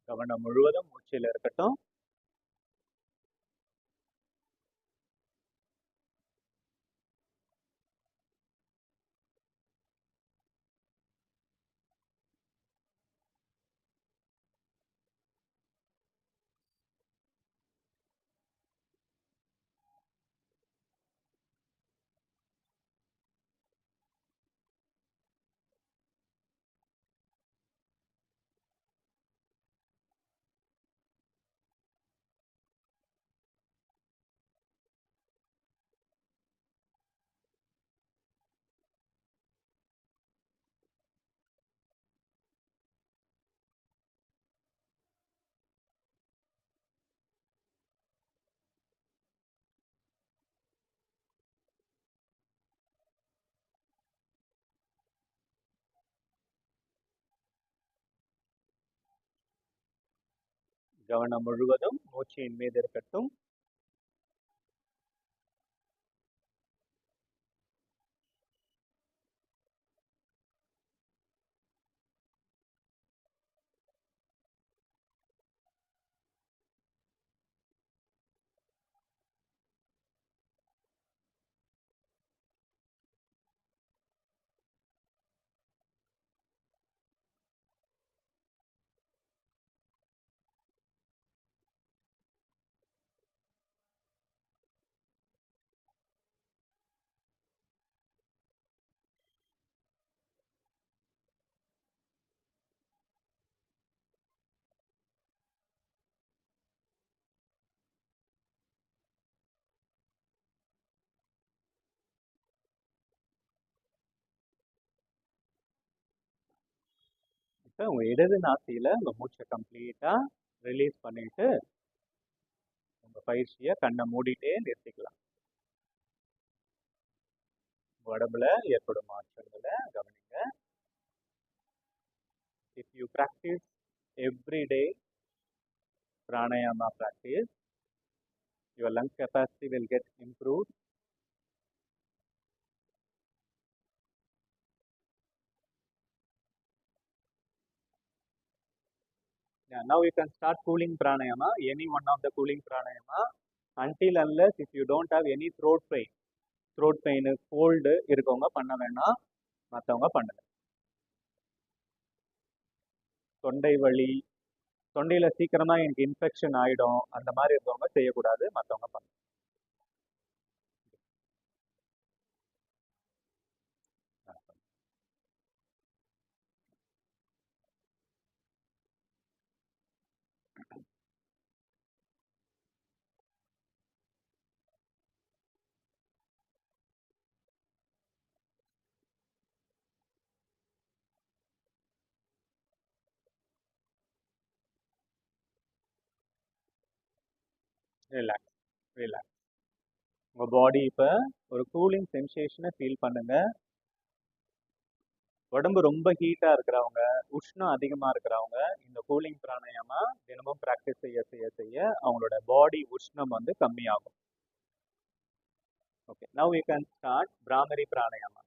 கவனம் முழுவதும் மூச்சில் இருக்கட்டும். கவனம் முழுவதும் மூச்சின் மீது இருக்கட்டும். இப்போ உங்க இடது நாசியில உங்க மூச்சை கம்ப்ளீட்டா ரிலீஸ் பண்ணிட்டு உங்க பயிற்சியை கண்ணை மூடிட்டே நிறுத்திக்கலாம். உடம்புல ஏற்படும் மாற்றங்களை கவனிங்க. If you practice every day pranayama practice, your lung capacity will get improved. Yeah, now you can start cooling pranayama, any one of the cooling pranayama, until unless if you don't have any throat pain, cold இருக்கவங்க பண்ண வேணாம், மற்றவங்க பண்ணுங்க. தொண்டை வலி, தொண்டையில சீக்கிரமா எனக்கு இன்ஃபெக்ஷன் ஆயிடும், அந்த மாதிரி இருக்கவங்க செய்யக்கூடாது, மற்றவங்க பண்ணுங்க. Relax, relax. உங்க பாடி இப்ப ஒரு கூலிங் சென்சேஷனை ஃபீல் பண்ணுங்க. உடம்பு ரொம்ப ஹீட்டா இருக்கிறவங்க, உஷ்ணம் அதிகமா இருக்கிறவங்க இந்த கூலிங் பிராணாயாமா தினமும் பிராக்டிஸ் செய்ய செய்ய செய்ய அவங்களோட பாடி உஷ்ணம் வந்து கம்மியாகும். Okay, now you can start bhramari pranayama.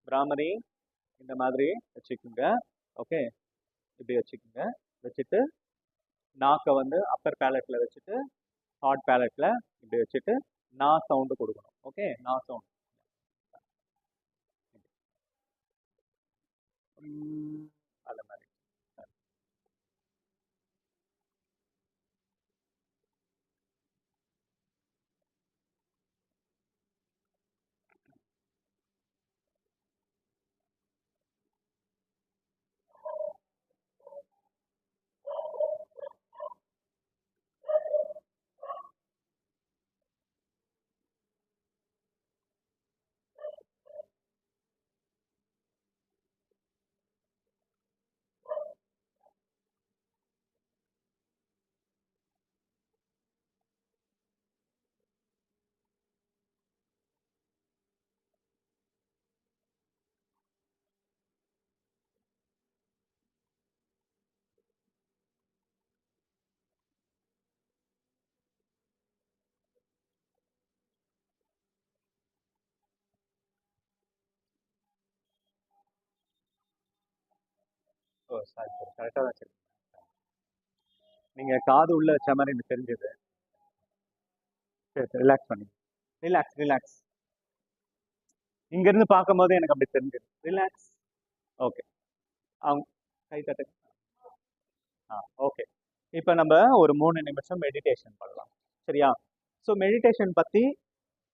Bhramari இந்த மாதிரி வச்சுக்கோங்க. ஓகே, இப்படி வச்சுக்கோங்க. வச்சுட்டு நாக்கை வந்து அப்பர் பேலட்ல வச்சுட்டு ஹார்ட் பேலட்ல இப்படி வச்சுட்டு நான் சவுண்டு கொடுக்கணும். ஓகே, நான் சவுண்ட் அந்த மாதிரி. ஓ சாரி சார், கரெக்டாக தான் வச்சிருக்கீங்க. நீங்கள் காது உள்ள வச்ச மாதிரி எனக்கு தெரிஞ்சது. சரி சரி, ரிலாக்ஸ் பண்ணி, ரிலாக்ஸ் ரிலாக்ஸ். இங்கேருந்து பார்க்கும்போது எனக்கு அப்படி தெரிஞ்சது. ரிலாக்ஸ். ஓகே, அவங்க கை தட்டு. ஓகே, இப்போ நம்ம ஒரு 3 நிமிஷம் மெடிடேஷன் பண்ணலாம். சரியா? ஸோ மெடிடேஷன் பற்றி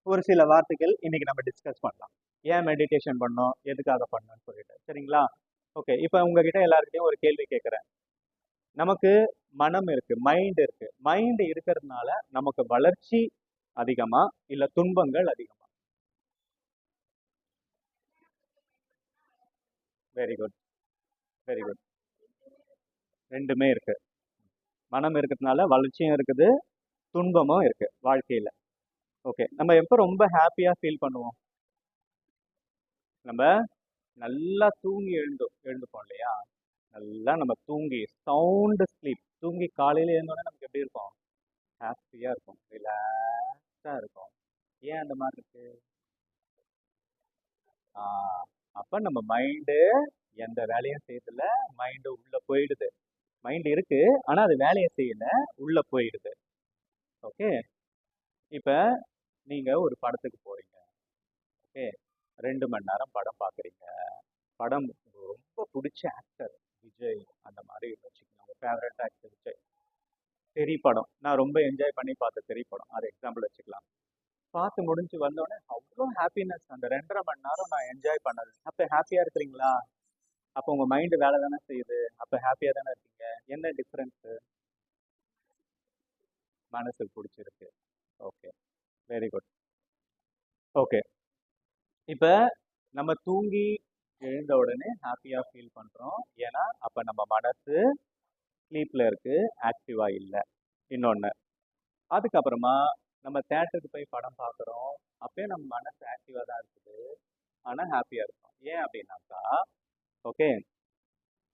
ஒரு சில வார்த்தைகள் இன்னைக்கு நம்ம டிஸ்கஸ் பண்ணலாம். ஏன் மெடிடேஷன் பண்ணோம், எதுக்காக பண்ணோம்னு சொல்லிட்டு. சரிங்களா? ஓகே, இப்போ உங்ககிட்ட எல்லாருக்கிட்டையும் ஒரு கேள்வி கேட்குறேன். நமக்கு மனம் இருக்கு, மைண்ட் இருக்கு. மைண்ட் இருக்கிறதுனால நமக்கு வளர்ச்சி அதிகமா இல்ல துன்பங்கள் அதிகமா? Very good, very good. ரெண்டுமே இருக்கு. மனம் இருக்கிறதுனால வளர்ச்சியும் இருக்குது, துன்பமும் இருக்கு வாழ்க்கையில. ஓகே, நம்ம எப்போ ரொம்ப ஹாப்பியா ஃபீல் பண்ணுவோம்? நம்ம நல்லா தூங்கி எழுந்துப்போம் இல்லையா? நல்லா நம்ம தூங்கி சவுண்ட் ஸ்லீப் தூங்கி காலையில எழுந்தோடனே நமக்கு எப்படி இருக்கும்? ஹாப்பியா இருக்கும், ரிலாக்ஸா இருக்கும். ஏன் அந்த மாதிரி இருக்கு? அப்ப நம்ம மைண்டு எந்த வேலையும் செய்யறதில்ல, மைண்டு உள்ள போயிடுது. மைண்ட் இருக்கு, ஆனா அது வேலையை செய்யல, உள்ள போயிடுது. ஓகே, இப்ப நீங்க ஒரு படத்துக்கு போறீங்க. ஓகே, 2 மணி நேரம் படம் பாக்குறீங்க. படம் ரொம்ப பிடிச்ச ஆக்டர் விஜய், அந்த மாதிரி வச்சுக்கோங்க. உங்க ஃபேவரட் ஆக்டர் விஜய். தெரி படம் நான் ரொம்ப என்ஜாய் பண்ணி பார்த்த தெரி படம், அது எக்ஸாம்பிள் வச்சுக்கலாம். பார்த்து முடிஞ்சு வந்தோடனே அவ்வளோ ஹாப்பினஸ். அந்த 2.5 மணி நேரம் நான் என்ஜாய் பண்ணது. அப்ப ஹாப்பியா இருக்கிறீங்களா? அப்போ உங்க மைண்ட் வேலை தானே செய்யுது. அப்ப ஹாப்பியா தானே இருக்கீங்க. என்ன டிஃபரன்ஸ்? மனசுக்கு பிடிச்சிருக்கு. Okay, very good. ஓகே, இப்ப நம்ம தூங்கி எழுந்த உடனே ஹாப்பியா ஃபீல் பண்றோம். ஏன்னா அப்ப நம்ம மனசு ஸ்லீப்ல இருக்கு, ஆக்டிவா இல்லை. இன்னொன்னு, அதுக்கப்புறமா நம்ம தேட்டருக்கு போய் படம் பார்க்குறோம். அப்பயே நம்ம மனசு ஆக்டிவா தான் இருக்குது, ஆனா ஹாப்பியா இருக்கும். ஏன் அப்படின்னாக்கா, ஓகே,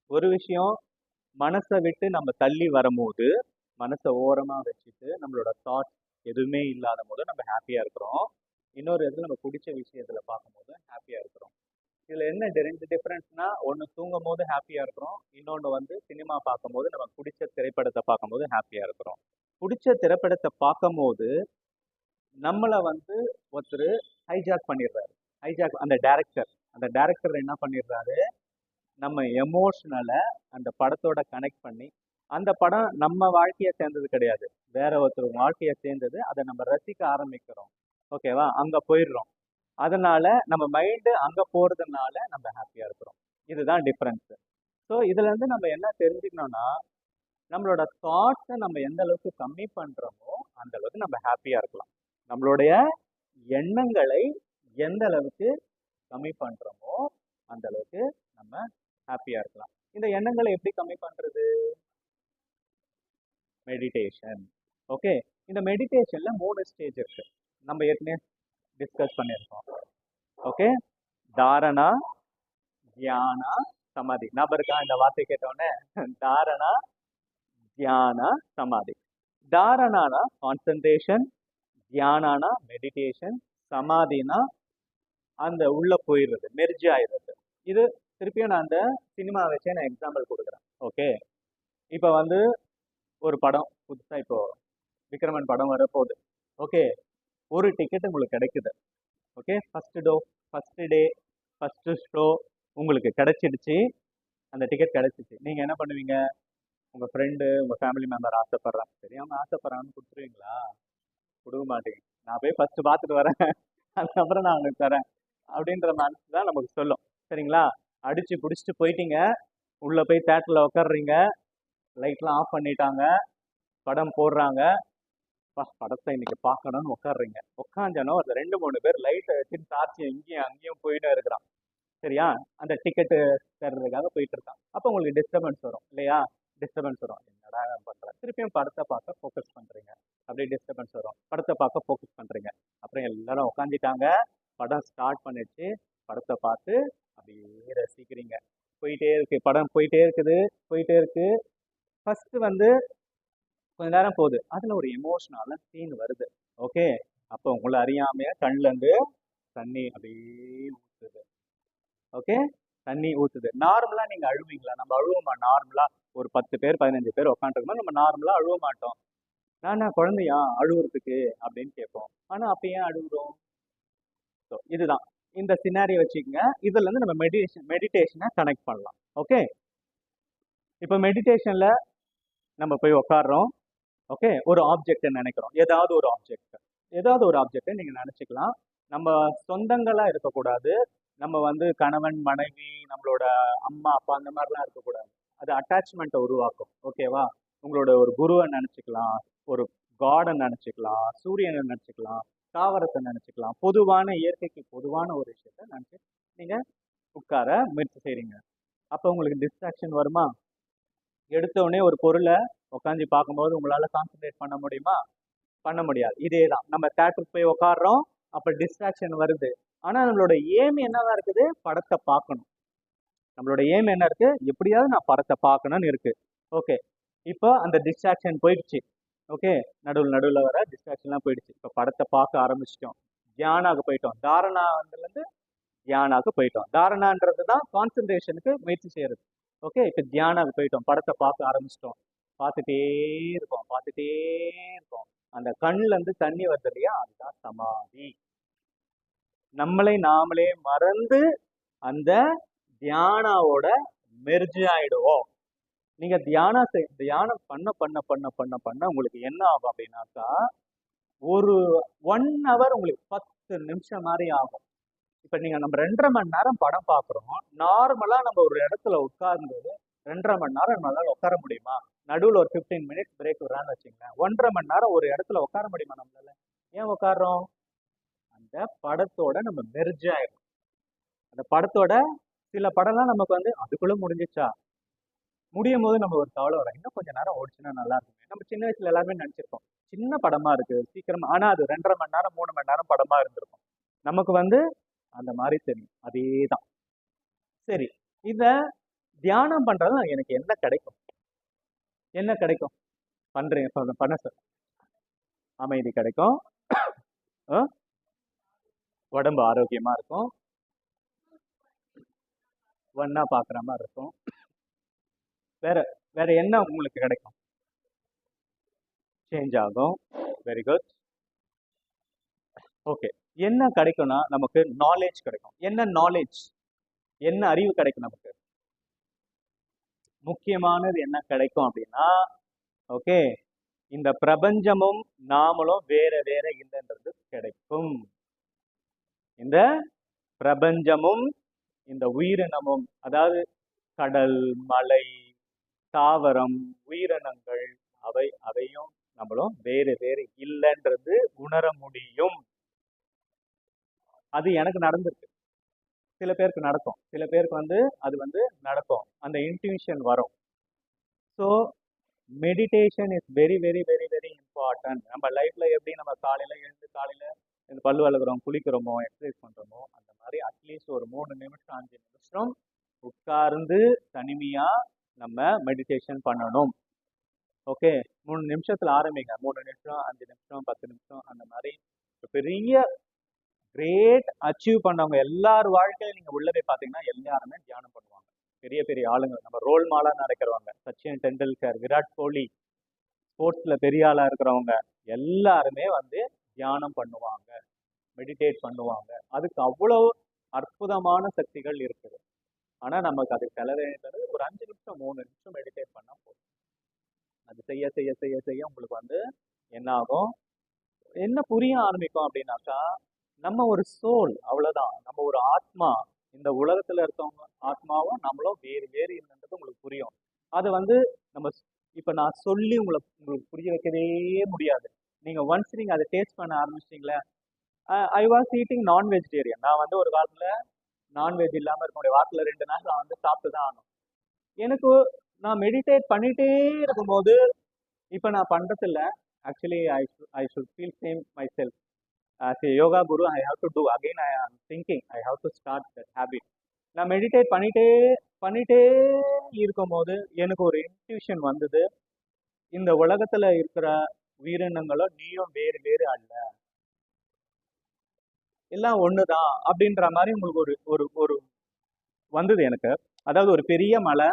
ஒரு விஷயம், மனசை விட்டு நம்ம தள்ளி வரும்போது, மனசை ஓரமா வச்சுட்டு நம்மளோட தாட்ஸ் எதுவுமே இல்லாத போது நம்ம ஹாப்பியா இருக்கிறோம். இன்னொரு இடத்துல நம்ம பிடிச்ச விஷயத்துல பார்க்கும்போது ஹாப்பியா இருக்கிறோம். இதுல என்ன 2 டிஃபரன்ஸ்னா, ஒன்று தூங்கும் போது ஹாப்பியா இருக்கிறோம், இன்னொன்று வந்து சினிமா பார்க்கும்போது நம்ம பிடிச்ச திரைப்படத்தை பார்க்கும்போது ஹாப்பியா இருக்கிறோம். பிடிச்ச திரைப்படத்தை பார்க்கும்போது நம்மளை வந்து ஒருத்தர் ஹைஜாக் பண்ணிடுறாரு. அந்த டைரக்டர் என்ன பண்ணிடுறாரு, நம்ம எமோஷனலை அந்த படத்தோட கனெக்ட் பண்ணி, அந்த படம் நம்ம வாழ்க்கையை சேர்ந்தது கிடையாது, வேற ஒருத்தர் வாழ்க்கையை சேர்ந்தது. அதை நம்ம ரசிக்க ஆரம்பிக்கிறோம். ஓகேவா? அங்க போயிடுறோம். அதனால நம்ம மைண்டு அங்க போறதுனால நம்ம ஹாப்பியா இருக்கிறோம். இதுதான் டிஃபரன்ஸ். ஸோ இதுல இருந்து நம்ம என்ன தெரிஞ்சுக்கணும்னா, நம்மளோட தாட்ஸை நம்ம எந்த அளவுக்கு கம்மி பண்றோமோ அந்த அளவுக்கு நம்ம ஹாப்பியா இருக்கலாம். நம்மளுடைய எண்ணங்களை எந்த அளவுக்கு கம்மி பண்றோமோ அந்த அளவுக்கு நம்ம ஹாப்பியா இருக்கலாம். இந்த எண்ணங்களை எப்படி கம்மி பண்றது? மெடிடேஷன். ஓகே, இந்த மெடிடேஷன்ல 3 ஸ்டேஜ் இருக்கு, நம்ம ஏற்கனவே டிஸ்கஸ் பண்ணியிருக்கோம். ஓகே, தாரணா, தியானா, சமாதி. ஞாபகம் இருக்கா இந்த வார்த்தை கேட்டோடனே? தாரணா, தியானா, சமாதி. தாரணானா கான்சன்ட்ரேஷன், தியானானா மெடிடேஷன், சமாதினா அந்த உள்ள போயிடுறது, மெர்ஜ் ஆயிடுறது. இது திருப்பியும் நான் அந்த சினிமா வச்சே நான் எக்ஸாம்பிள் கொடுக்குறேன். ஓகே, இப்போ வந்து ஒரு படம் புதுசா இப்போ விக்ரமன் படம் வரப்போகுது. ஓகே, ஒரு டிக்கெட் உங்களுக்கு கிடைக்குது. Okay, first day first show உங்களுக்கு கிடைச்சிடுச்சு. அந்த டிக்கெட் கிடைச்சிச்சு. நீங்க என்ன பண்ணுவீங்க? உங்க ஃப்ரெண்டு, உங்க ஃபேமிலி மெம்பர் ஆசைப்படுறாங்க, தெரியாம ஆசைப்படுறான்னு கொடுத்துருவீங்களா? கொடுக்க மாட்டீங்க. நான் போய் ஃபர்ஸ்ட் பார்த்துட்டு வரேன், அதுக்கப்புறம் நான் உங்களுக்கு தரேன் அப்படின்ற மனசு தான் நமக்கு சொல்லும். சரிங்களா? அடிச்சு பிடிச்சிட்டு போயிட்டீங்க, உள்ள போய் தேட்டர்ல உட்காடுறீங்க, லைட்லாம் ஆஃப் பண்ணிட்டாங்க, படம் போடுறாங்க, படத்தை இன்னைக்கு பார்க்கணும்னு உட்காடுறீங்க. உட்காந்தானோ அந்த 2-3 பேர் லைட்டை வச்சுட்டு டார்ச் இங்கேயும் அங்கேயும் போயிட்டு இருக்கிறான். சரியா? அந்த டிக்கெட்டு தர்றதுக்காக போயிட்டு இருக்கான். அப்போ உங்களுக்கு டிஸ்டர்பன்ஸ் வரும் இல்லையா? டிஸ்டர்பன்ஸ் வரும். என்னடா பண்றேன், திருப்பியும் படத்தை பார்க்க ஃபோக்கஸ் பண்றீங்க, அப்படியே டிஸ்டர்பன்ஸ் வரும். படத்தை பார்க்க ஃபோக்கஸ் பண்றீங்க, அப்புறம் எல்லாரும் உட்காந்துட்டாங்க, படம் ஸ்டார்ட் பண்ணிடுச்சு, படத்தை பார்த்து அப்படியே ரசிக்கிறீங்க. போயிட்டே இருக்கு, படம் போயிட்டே இருக்கு. ஃபர்ஸ்ட் வந்து கொஞ்ச நேரம் போகுது, அதுல ஒரு எமோஷனலான சீன் வருது. ஓகே, அப்போ உங்களை அறியாமையா கண்ணுல இருந்து தண்ணி அப்படியே ஊத்துது. ஓகே, தண்ணி ஊத்துது. நார்மலா நீங்க அழுவீங்களா? நம்ம அழுவோமா நார்மலா? ஒரு 10 பேர் 15 பேர் உட்காந்துருக்கோம், நம்ம நார்மலா அழுவ மாட்டோம். நான் குழந்தையா அழுவுறதுக்கு அப்படின்னு கேட்போம். ஆனா அப்ப ஏன் அழுகுறோம்? இதுதான் இந்த சினாரியை வச்சுக்கோங்க. இதுல இருந்து நம்ம மெடிடேஷனை கனெக்ட் பண்ணலாம். ஓகே, இப்போ மெடிடேஷன்ல நம்ம போய் உட்காடுறோம். ஓகே, ஒரு ஆப்ஜெக்டை நினைக்கிறோம், ஏதாவது ஒரு ஆப்ஜெக்டை நீங்க நினைச்சுக்கலாம். நம்ம சொந்தங்களா இருக்கக்கூடாது, நம்ம வந்து கணவன் மனைவி, நம்மளோட அம்மா அப்பா அந்த மாதிரிலாம் இருக்கக்கூடாது. அது அட்டாச்மெண்ட்டை உருவாக்கும். ஓகேவா? உங்களோட ஒரு குருவை நினைச்சுக்கலாம், ஒரு காடை நினைச்சுக்கலாம், சூரியனை நினைச்சுக்கலாம், தாவரத்தை நினைச்சுக்கலாம். பொதுவான இயற்கைக்கு பொதுவான ஒரு விஷயத்த நினைச்சு நீங்க உட்கார முயற்சி செய்றீங்க. அப்போ உங்களுக்கு டிஸ்ட்ராக்ஷன் வருமா? எடுத்த உடனே ஒரு பொருளை உட்காந்து பார்க்கும்போது உங்களால கான்சென்ட்ரேட் பண்ண முடியுமா? பண்ண முடியாது. இதே தான், நம்ம தேட்டருக்கு போய் உட்காடுறோம், அப்ப டிஸ்ட்ராக்ஷன் வருது. ஆனா நம்மளோட ஏம் என்னவா இருக்குது? படத்தை பார்க்கணும். நம்மளோட ஏம் என்ன இருக்கு? எப்படியாவது நான் படத்தை பார்க்கணும்னு இருக்கு. ஓகே, இப்போ அந்த டிஸ்ட்ராக்ஷன் போயிடுச்சு. ஓகே, நடுவில் வர டிஸ்ட்ராக்ஷன்லாம் போயிடுச்சு. இப்போ படத்தை பார்க்க ஆரம்பிச்சிட்டோம், தியானாக்கு போயிட்டோம். தாரணாவிலிருந்து தியானாக்கு போயிட்டோம். தாரணான்றது தான் கான்சென்ட்ரேஷனுக்கு முயற்சி செய்யறது. ஓகே, இப்போ தியானாக்கு போயிட்டோம், படத்தை பார்க்க ஆரம்பிச்சிட்டோம். பார்த்துட்டே இருக்கோம். அந்த கண்ணுல இருந்து தண்ணி வருது இல்லையா? அதுதான் சமாதி. நம்மளை நாமளே மறந்து அந்த தியானாவோட மெர்ஜ் ஆயிடுவோம். நீங்க தியானம் பண்ண உங்களுக்கு என்ன ஆகும் அப்படின்னாக்கா, ஒரு 1 hour உங்களுக்கு 10 நிமிஷம் மாதிரி ஆகும். இப்ப நம்ம 2.5 மணி நேரம் படம் பார்க்குறோம். நார்மலா நம்ம ஒரு இடத்துல உட்கார்ந்து 2.5 மணி நேரம் நம்மளால உட்கார முடியுமா? நடுவில் ஒரு 15 minutes பிரேக் விடுறான்னு வச்சுங்களேன். 1.5 மணி நேரம் ஒரு இடத்துல உட்கார முடியுமா நம்மளால? ஏன் உட்காடுறோம்? அந்த படத்தோட நம்ம மெர்ஜ் ஆயிடும். அந்த படத்தோட சில படம்லாம் நமக்கு வந்து அதுக்குள்ள முடிஞ்சிச்சா, முடியும் போது நம்ம ஒரு கவலை வரும், இன்னும் கொஞ்சம் நேரம் ஓடிச்சுன்னா நல்லா இருக்குமே. நம்ம சின்ன வயசுல எல்லாருமே நினைச்சிருக்கோம், சின்ன படமா இருக்கு சீக்கிரமா, ஆனா அது 2.5 மணி நேரம் 3 மணி நேரம் படமா இருந்திருக்கும். நமக்கு வந்து அந்த மாதிரி தெரியும். அதேதான். சரி, இத தியானம் பண்றது எனக்கு என்ன கிடைக்கும்? பண்றேன் பண்ண சார், அமைதி கிடைக்கும், உடம்பு ஆரோக்கியமா இருக்கும், ஒன்னா பாக்குற மாதிரி இருக்கும். வேற என்ன உங்களுக்கு கிடைக்கும்? சேஞ்ச் ஆகும். Very good. ஓகே, என்ன கிடைக்கும்னா நமக்கு நாலேஜ் கிடைக்கும். என்ன அறிவு கிடைக்கும் நமக்கு? முக்கியமானது என்ன கிடைக்கும் அப்படின்னா, ஓகே, இந்த பிரபஞ்சமும் நாமளும் வேற இல்லைன்றது கிடைக்கும். இந்த பிரபஞ்சமும் இந்த உயிரினமும், அதாவது கடல், மலை, தாவரம், உயிரினங்கள், அவையும் நம்மளும் வேற இல்லைன்றது உணர முடியும். அது எனக்கு நடந்திருக்கு, சில பேருக்கு நடக்கும், சில பேருக்கு வந்து அது வந்து நடக்கும், அந்த இன்ட்யூஷன் வரும். So meditation is very important. நம்ம லைஃப்ல எப்படி நம்ம காலையில இந்த பல்லு வளர்க்குறோம், குளிக்கிறோமோ, எக்ஸசைஸ் பண்றோமோ, அந்த மாதிரி அட்லீஸ்ட் ஒரு 3 நிமிஷம் 5 நிமிஷம் உட்கார்ந்து தனிமையா நம்ம மெடிடேஷன் பண்ணணும். ஓகே, 3 நிமிஷத்துல ஆரம்பிங்க. 3 நிமிஷம் 5 நிமிஷம் 10 நிமிஷம் அந்த மாதிரி பெரிய கிரேட் அச்சீவ் பண்ணவங்க எல்லார் வாழ்க்கையில நீங்க உள்ள போய் பார்த்தீங்கன்னா எல்லாருமே தியானம் பண்ணுவாங்க. பெரிய பெரிய ஆளுங்க, நம்ம ரோல் மாடலா நடக்கிறவங்க, சச்சின் டெண்டுல்கர், விராட் கோலி, ஸ்போர்ட்ஸ்ல பெரிய ஆளா இருக்கிறவங்க எல்லாருமே வந்து தியானம் பண்ணுவாங்க, மெடிடேட் பண்ணுவாங்க. அதுக்கு அவ்வளவு அற்புதமான சக்திகள் இருக்குது. ஆனா நமக்கு அது செலவேண்டது ஒரு 5 நிமிஷம் 3 நிமிஷம் மெடிடேட் பண்ணா போதும். அது செய்ய செய்ய செய்ய செய்ய உங்களுக்கு வந்து என்ன ஆகும், என்ன புரிய ஆரம்பிக்கும் அப்படின்னாக்கா, நம்ம ஒரு சோல், அவ்வளவுதான், நம்ம ஒரு ஆத்மா. இந்த உலகத்துல இருக்கவங்க ஆத்மாவும் நம்மளும் வேறு வேறு இருந்தது உங்களுக்கு புரியும். அது வந்து நம்ம இப்ப நான் சொல்லி உங்களுக்கு புரிய வைக்கவே முடியாது. நீங்க ஒன்ஸ் நீங்க அதை டேஸ்ட் பண்ண ஆரம்பிச்சிட்டீங்களே. ஐ வாஸ் ஈட்டிங் நான் வெஜிடேரியன். நான் வந்து ஒரு காலத்துல நான்வெஜ் இல்லாம இருக்க முடியும். வாரத்துல 2 நாள் நான் வந்து சாப்பிட்டு தான் ஆகணும். எனக்கு நான் மெடிடேட் பண்ணிட்டே இருக்கும்போது, இப்ப நான் பண்றது இல்ல. Actually I should feel same my self as a yoga guru. I have to do again. I am thinking I have to start that habit. நான் மெடிடேட் பண்ணிட்டே இருக்கும்போது எனக்கு ஒரு இன்ட்யூஷன் வந்தது, இந்த உலகத்துல இருக்கிற உயிரினங்களும் நீயும் வேறு வேறு அல்ல, எல்லாம் ஒண்ணுதான் அப்படின்ற மாதிரி உங்களுக்கு ஒரு ஒரு ஒரு வந்தது எனக்கு. அதாவது ஒரு பெரிய மலை,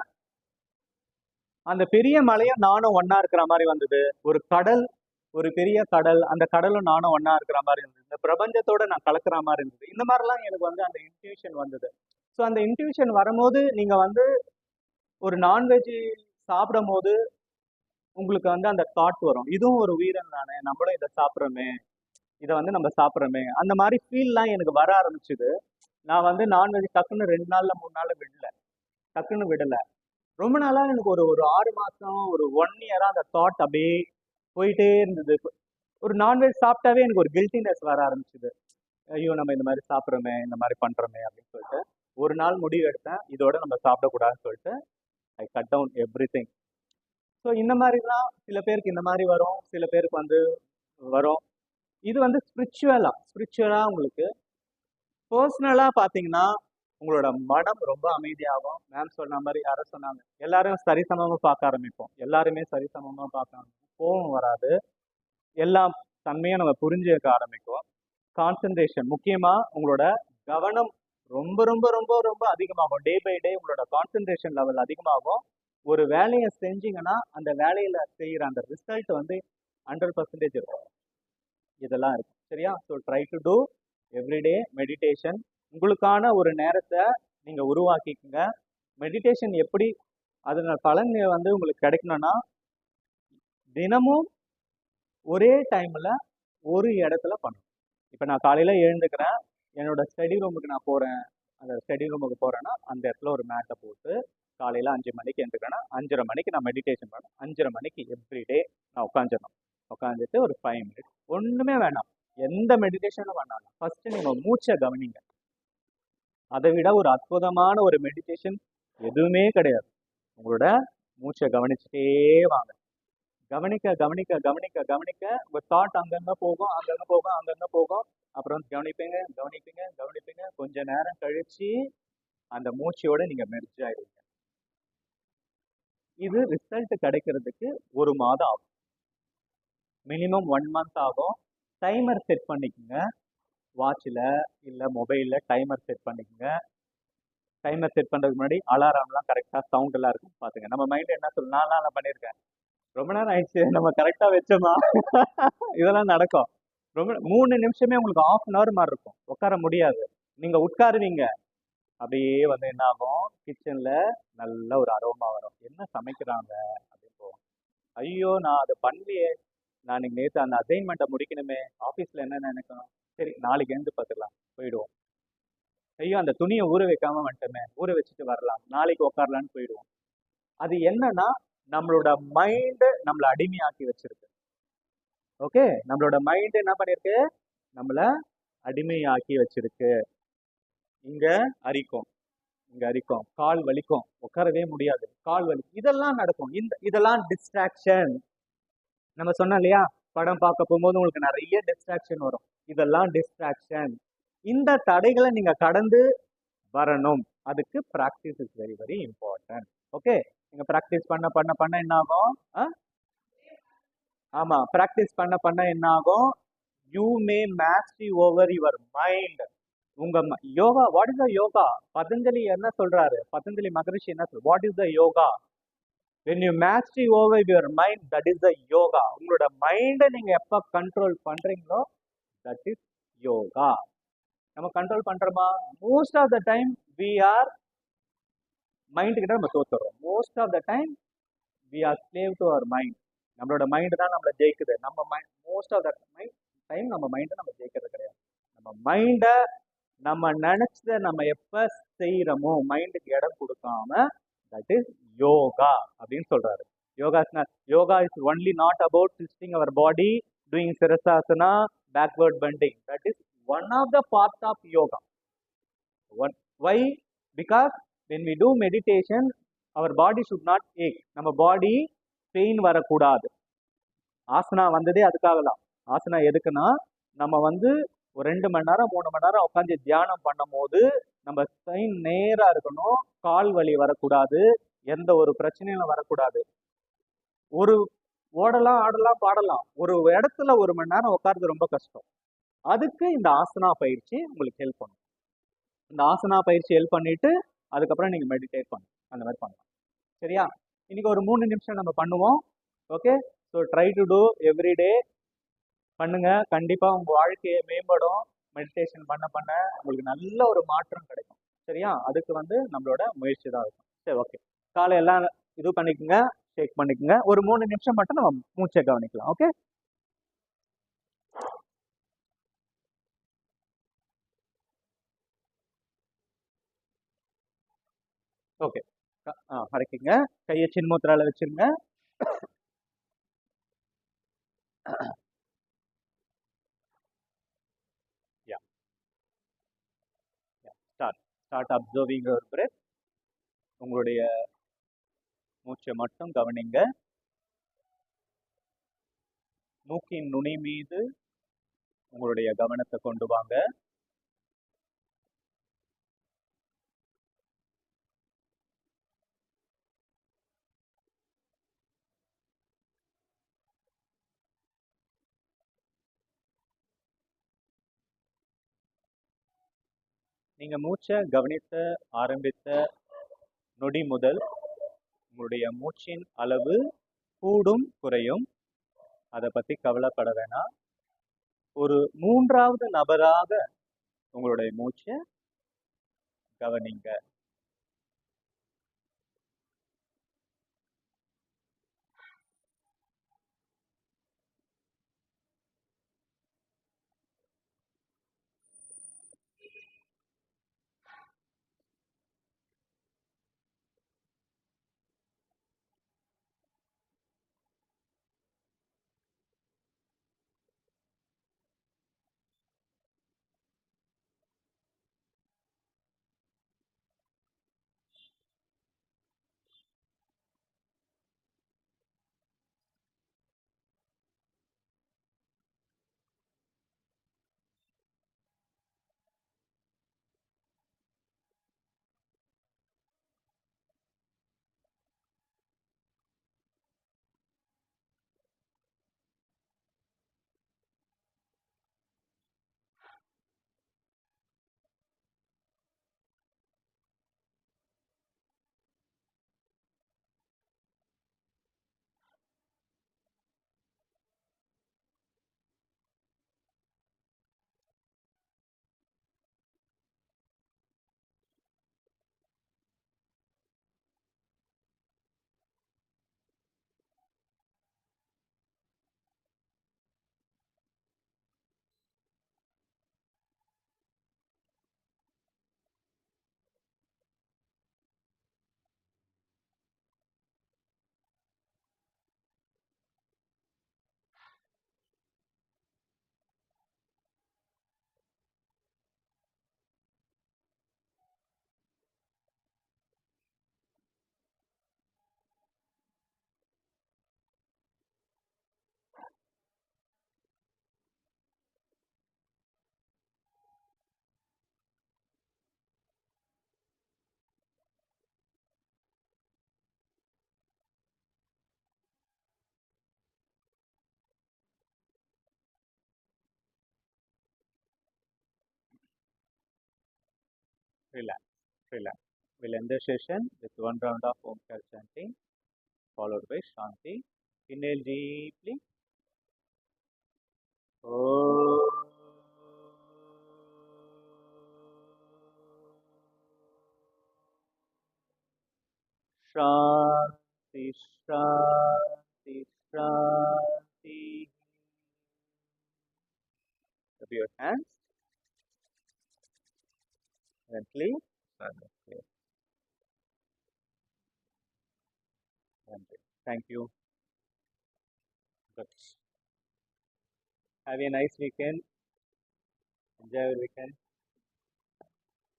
அந்த பெரிய மலையும் நானும் ஒண்ணா இருக்கிற மாதிரி வந்தது. ஒரு கடல், ஒரு பெரிய கடல், அந்த கடலும் நானும் ஒண்ணா இருக்கிற மாதிரி இருந்தது. இந்த பிரபஞ்சத்தோட நான் கலக்கிற மாதிரி இருந்தது. இந்த மாதிரிலாம் எனக்கு வந்து அந்த இன்ட்யூஷன் வந்தது. ஸோ அந்த இன்ட்யூஷன் வரும்போது நீங்க வந்து ஒரு நான்வெஜ் சாப்பிடும் போது உங்களுக்கு வந்து அந்த தாட் வரும், இதுவும் ஒரு உயிரினம் தானே, நம்மளும் இதை சாப்பிட்றோமே, இதை வந்து நம்ம சாப்பிட்றோமே, அந்த மாதிரி ஃபீல்லாம் எனக்கு வர ஆரம்பிச்சுது. நான் வந்து நான்வெஜ் டக்குன்னு 2 நாள்ல 3 நாள்ல டக்குன்னு விடல. ரொம்ப நாளா எனக்கு ஒரு ஒரு 6 மாசம், ஒரு 1 இயரா அந்த தாட் அப்படியே போயிட்டே இருந்தது. ஒரு நான்வெஜ் சாப்பிட்டாவே எனக்கு ஒரு கில்ட்டினஸ் வர ஆரம்பிச்சுது. ஐயோ நம்ம இந்த மாதிரி சாப்பிட்றோமே, இந்த மாதிரி பண்றோமே அப்படின்னு சொல்லிட்டு ஒரு நாள் முடிவு எடுத்தேன், இதோட நம்ம சாப்பிடக்கூடாதுன்னு சொல்லிட்டு I cut down everything. So இந்த மாதிரி தான் சில பேருக்கு இந்த மாதிரி வரும், சில பேருக்கு வந்து வரும். இது வந்து ஸ்பிரிச்சுவலா உங்களுக்கு பர்சனலா பார்த்தீங்கன்னா உங்களோட மனம் ரொம்ப அமைதியாகும். மேம் சொன்ன மாதிரி யாரும் சொன்னாங்க, எல்லாரும் சரிசமமா பார்க்க ஆரம்பிப்போம். எல்லாருமே சரிசமமா பார்க்க ஆரம்பிப்போம். கோபம் வராது, எல்லா தன்மையும் நம்ம புரிஞ்சுக்க ஆரம்பிக்கும். கான்சென்ட்ரேஷன், முக்கியமா உங்களோட கவனம் ரொம்ப ரொம்ப ரொம்ப ரொம்ப அதிகமாகும். டே பை டே உங்களோட கான்சென்ட்ரேஷன் லெவல் அதிகமாகும். ஒரு வேலையை செஞ்சீங்கன்னா அந்த வேலையில செய்யற அந்த ரிசல்ட் வந்து 100% இருக்கும். இதெல்லாம் இருக்கும், சரியா? So try to do everyday meditation. உங்களுக்கான ஒரு நேரத்தை நீங்க உருவாக்கிக்கங்க. மெடிடேஷன் எப்படி அதனால பலன் வந்து உங்களுக்கு கிடைக்கணும்னா, தினமும் ஒரே டைம்ல ஒரு இடத்துல பண்ணணும். இப்போ நான் காலையில எழுந்துக்கிறேன், என்னோட ஸ்டடி ரூமுக்கு நான் போறேன். அந்த ஸ்டடி ரூமுக்கு போறேன்னா அந்த இடத்துல ஒரு மேட்டை போட்டு காலையில 5 மணிக்கு எழுந்துக்கிறேன்னா 5:30 மணிக்கு நான் மெடிடேஷன் பண்ணேன். 5:30 மணிக்கு எவ்ரிடே நான் உட்காந்துட்டு ஒரு 5 மினிட்ஸ், ஒண்ணுமே வேணாம், எந்த மெடிடேஷனும் வேணாம், ஃபர்ஸ்ட் நீங்க மூச்சை கவனிங்க. அதை விட ஒரு அற்புதமான ஒரு மெடிடேஷன் எதுவுமே கிடையாது. உங்களோட மூச்சை கவனிச்சுட்டே வாங்க. கவனிக்க கவனிக்க கவனிக்க கவனிக்க உங்க தாட் அங்கங்க போகும். அப்புறம் கவனிப்பீங்க. கொஞ்ச நேரம் கழிச்சு அந்த மூச்சையோட நீங்க மெர்ஜ் ஆயிடுவீங்க. இது ரிசல்ட் கிடைக்கிறதுக்கு 1 மாதம் ஆகும், மினிமம் 1 மந்த் ஆகும். டைமர் செட் பண்ணிக்கோங்க, வாட்சில் இல்லை மொபைலில் டைமர் செட் பண்ணிக்கோங்க. டைமர் செட் பண்ணுறதுக்கு முன்னாடி அலாரம்லாம் கரெக்டாக சவுண்ட் எல்லாம் இருக்கும் பார்த்துங்க. நம்ம மைண்ட் என்ன சொல்லு, நான் பண்ணியிருக்கேன், ரொம்ப நேரம் ஆயிடுச்சு நம்ம கரெக்டாக வச்சோமா இதெல்லாம் நடக்கும். ரொம்ப 3 நிமிஷமே உங்களுக்கு 1/2 hour மாதிரி இருக்கும், உட்கார முடியாது. நீங்க உட்காருவீங்க, அப்படியே வந்து என்ன ஆகும், கிச்சன்ல நல்ல ஒரு அரோமா வரும், என்ன சமைக்கிறாங்க அப்படின்னு போவோம். ஐயோ நான் அதை பண்ணலையே, நான் நேற்று அந்த அசைன்மெண்ட்டை முடிக்கணுமே, ஆஃபீஸில் என்ன நினைக்கணும், சரி நாளைக்கு எழுந்து பார்த்துக்கலாம், போயிடுவோம். ஐயோ அந்த துணியை ஊற வைக்காம வந்துட்டோமே, ஊற வச்சுட்டு வரலாம், நாளைக்கு உட்காரலான்னு போயிடுவோம். அது என்னன்னா நம்மளோட மைண்டு நம்மளை அடிமையாக்கி வச்சிருக்கு. ஓகே, நம்மளோட மைண்ட் என்ன பண்ணிருக்கு, நம்மள அடிமையாக்கி வச்சிருக்கு. இங்க அரிக்கும், கால் வலிக்கும், உட்காரவே முடியாது, கால் வலி, இதெல்லாம் நடக்கும். இதெல்லாம் டிஸ்ட்ராக்ஷன். நம்ம சொன்னோம் இல்லையா, படம் பார்க்க போகும்போது உங்களுக்கு நிறைய டிஸ்ட்ராக்ஷன் வரும், இதெல்லாம் டிஸ்ட்ராக்ஷன். இந்த தடைகளை நீங்க கடந்து வரணும். அதுக்கு practice is very very important. Okay, நீங்க ப்ராக்டிஸ் பண்ண பண்ண பண்ண என்ன ஆகும், ஆமா ப்ராக்டிஸ் பண்ண பண்ண என்ன ஆகும், you may mastery over your mind. உங்க yoga, what is the yoga? Patanjali என்ன சொல்றாரு? பதஞ்சலி மகரிஷி என்ன சொல்ற? What is the yoga? when you mastery over your mind, that is the yoga. உங்களோட மைண்டை நீங்க எப்ப கண்ட்ரோல் பண்றீங்களோ that is yoga. நம்ம கண்ட்ரோல் பண்றோமா? Most of the time we are mind கிட்ட நம்ம தோத்துறோம். Most of the time we are slave to our mind. நம்மளோட மைண்ட் தான் நம்மளை ஜெயிக்குது. நம்ம mind most of the time நம்ம மைண்டை நம்ம ஜெயிக்கிறது கிடையாது. நம்ம மைண்டை நம்ம நினைச்சத நம்ம எப்ப செய்யறோமோ, மைண்டுக்கு இடம் கொடுக்காம, தட் இஸ் யோகா அப்படின்னு சொல்றாரு. Yoga is only not about twisting our body, doing sirsasana, backward bending. That is one of the part of yoga. Why? Because when we do meditation, our body should not ache. நம்ம body pain வரக்கூடாது. ஆசனா வந்ததே அதுக்காக தான். ஆசனா எதுக்குன்னா, நம்ம ஒரு 2 மணி நேரம் 3 மணி நேரம் உட்காந்து தியானம் பண்ணும் போது நம்ம ஸ்பைன் நேரா இருக்கணும், கால் வலி வரக்கூடாது, எந்த ஒரு பிரச்சனையும் வரக்கூடாது. ஒரு ஓடலாம், ஆடலாம், பாடலாம், ஒரு இடத்துல 1 மணி நேரம் உட்கார்றது ரொம்ப கஷ்டம். அதுக்கு இந்த ஆசனா பயிற்சி உங்களுக்கு ஹெல்ப் பண்ணும். இந்த ஆசனா பயிற்சி ஹெல்ப் பண்ணிட்டு அதுக்கப்புறம் நீங்க மெடிடேட் பண்ணணும். அந்த மாதிரி பண்ணலாம். சரியா? இன்னைக்கு ஒரு 3 நிமிஷம் நம்ம பண்ணுவோம். Okay, so try to do everyday. பண்ணுங்க, கண்டிப்பா உங்க வாழ்க்கையை மேம்படும். மெடிடேஷன் பண்ண பண்ண உங்களுக்கு நல்ல ஒரு மாற்றம் கிடைக்கும். சரியா? அதுக்கு நம்மளோட முயற்சி தான் இருக்கும். சரி, ஓகே. காலை எல்லாம் இது பண்ணிக்கோங்க, ஷேக் பண்ணிக்கோங்க. ஒரு 3 நிமிஷம் மட்டும் நம்ம மூச்சை கவனிக்கலாம். Okay, okay. அரைக்குங்க. கையை சின்முத்திரால வச்சிருங்க. Start observing your breath. உங்களுடைய மூச்சை மட்டும் கவனிங்க. மூக்கின் நுனி மீது உங்களுடைய கவனத்தை கொண்டு வாங்க. நீங்க மூச்சை கவனித்த ஆரம்பித்த நொடி முதல் உங்களுடைய மூச்சின் அளவு கூடும் குறையும். அதை பத்தி கவலைப்பட வேணாம். ஒரு 3வது நபராக உங்களுடைய மூச்சை கவனிங்க. relax, relax. We'll end the session with one round of Omkar chanting, followed by Shanti. Inhale deeply. Shanti, Shanti, Shanti. Rub your hands. Gently. Thank you. Good. Have a nice weekend. Enjoy your weekend.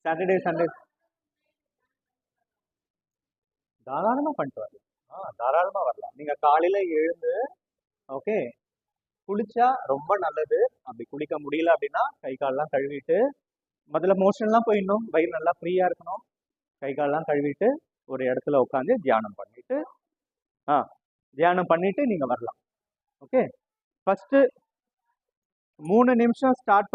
Saturday, Sunday. தாராளமாக பண்ணிட்டு வரலாம். தாராளமாக வரலாம். நீங்கள் காலையில் எழுந்து okay குளிச்சா ரொம்ப நல்லது. அப்படி குளிக்க முடியல அப்படின்னா கை கால்லாம் கழுவிட்டு முதல்ல மோஷன்லாம் போயிடணும். வயிறு நல்லா ஃப்ரீயாக இருக்கணும். கை கால்லாம் கழுவிட்டு ஒரு இடத்துல உட்காந்து தியானம் பண்ணிட்டு தியானம் பண்ணிட்டு நீங்கள் வரலாம். ஓகே ஃபஸ்ட்டு 3 நிமிஷம் ஸ்டார்ட்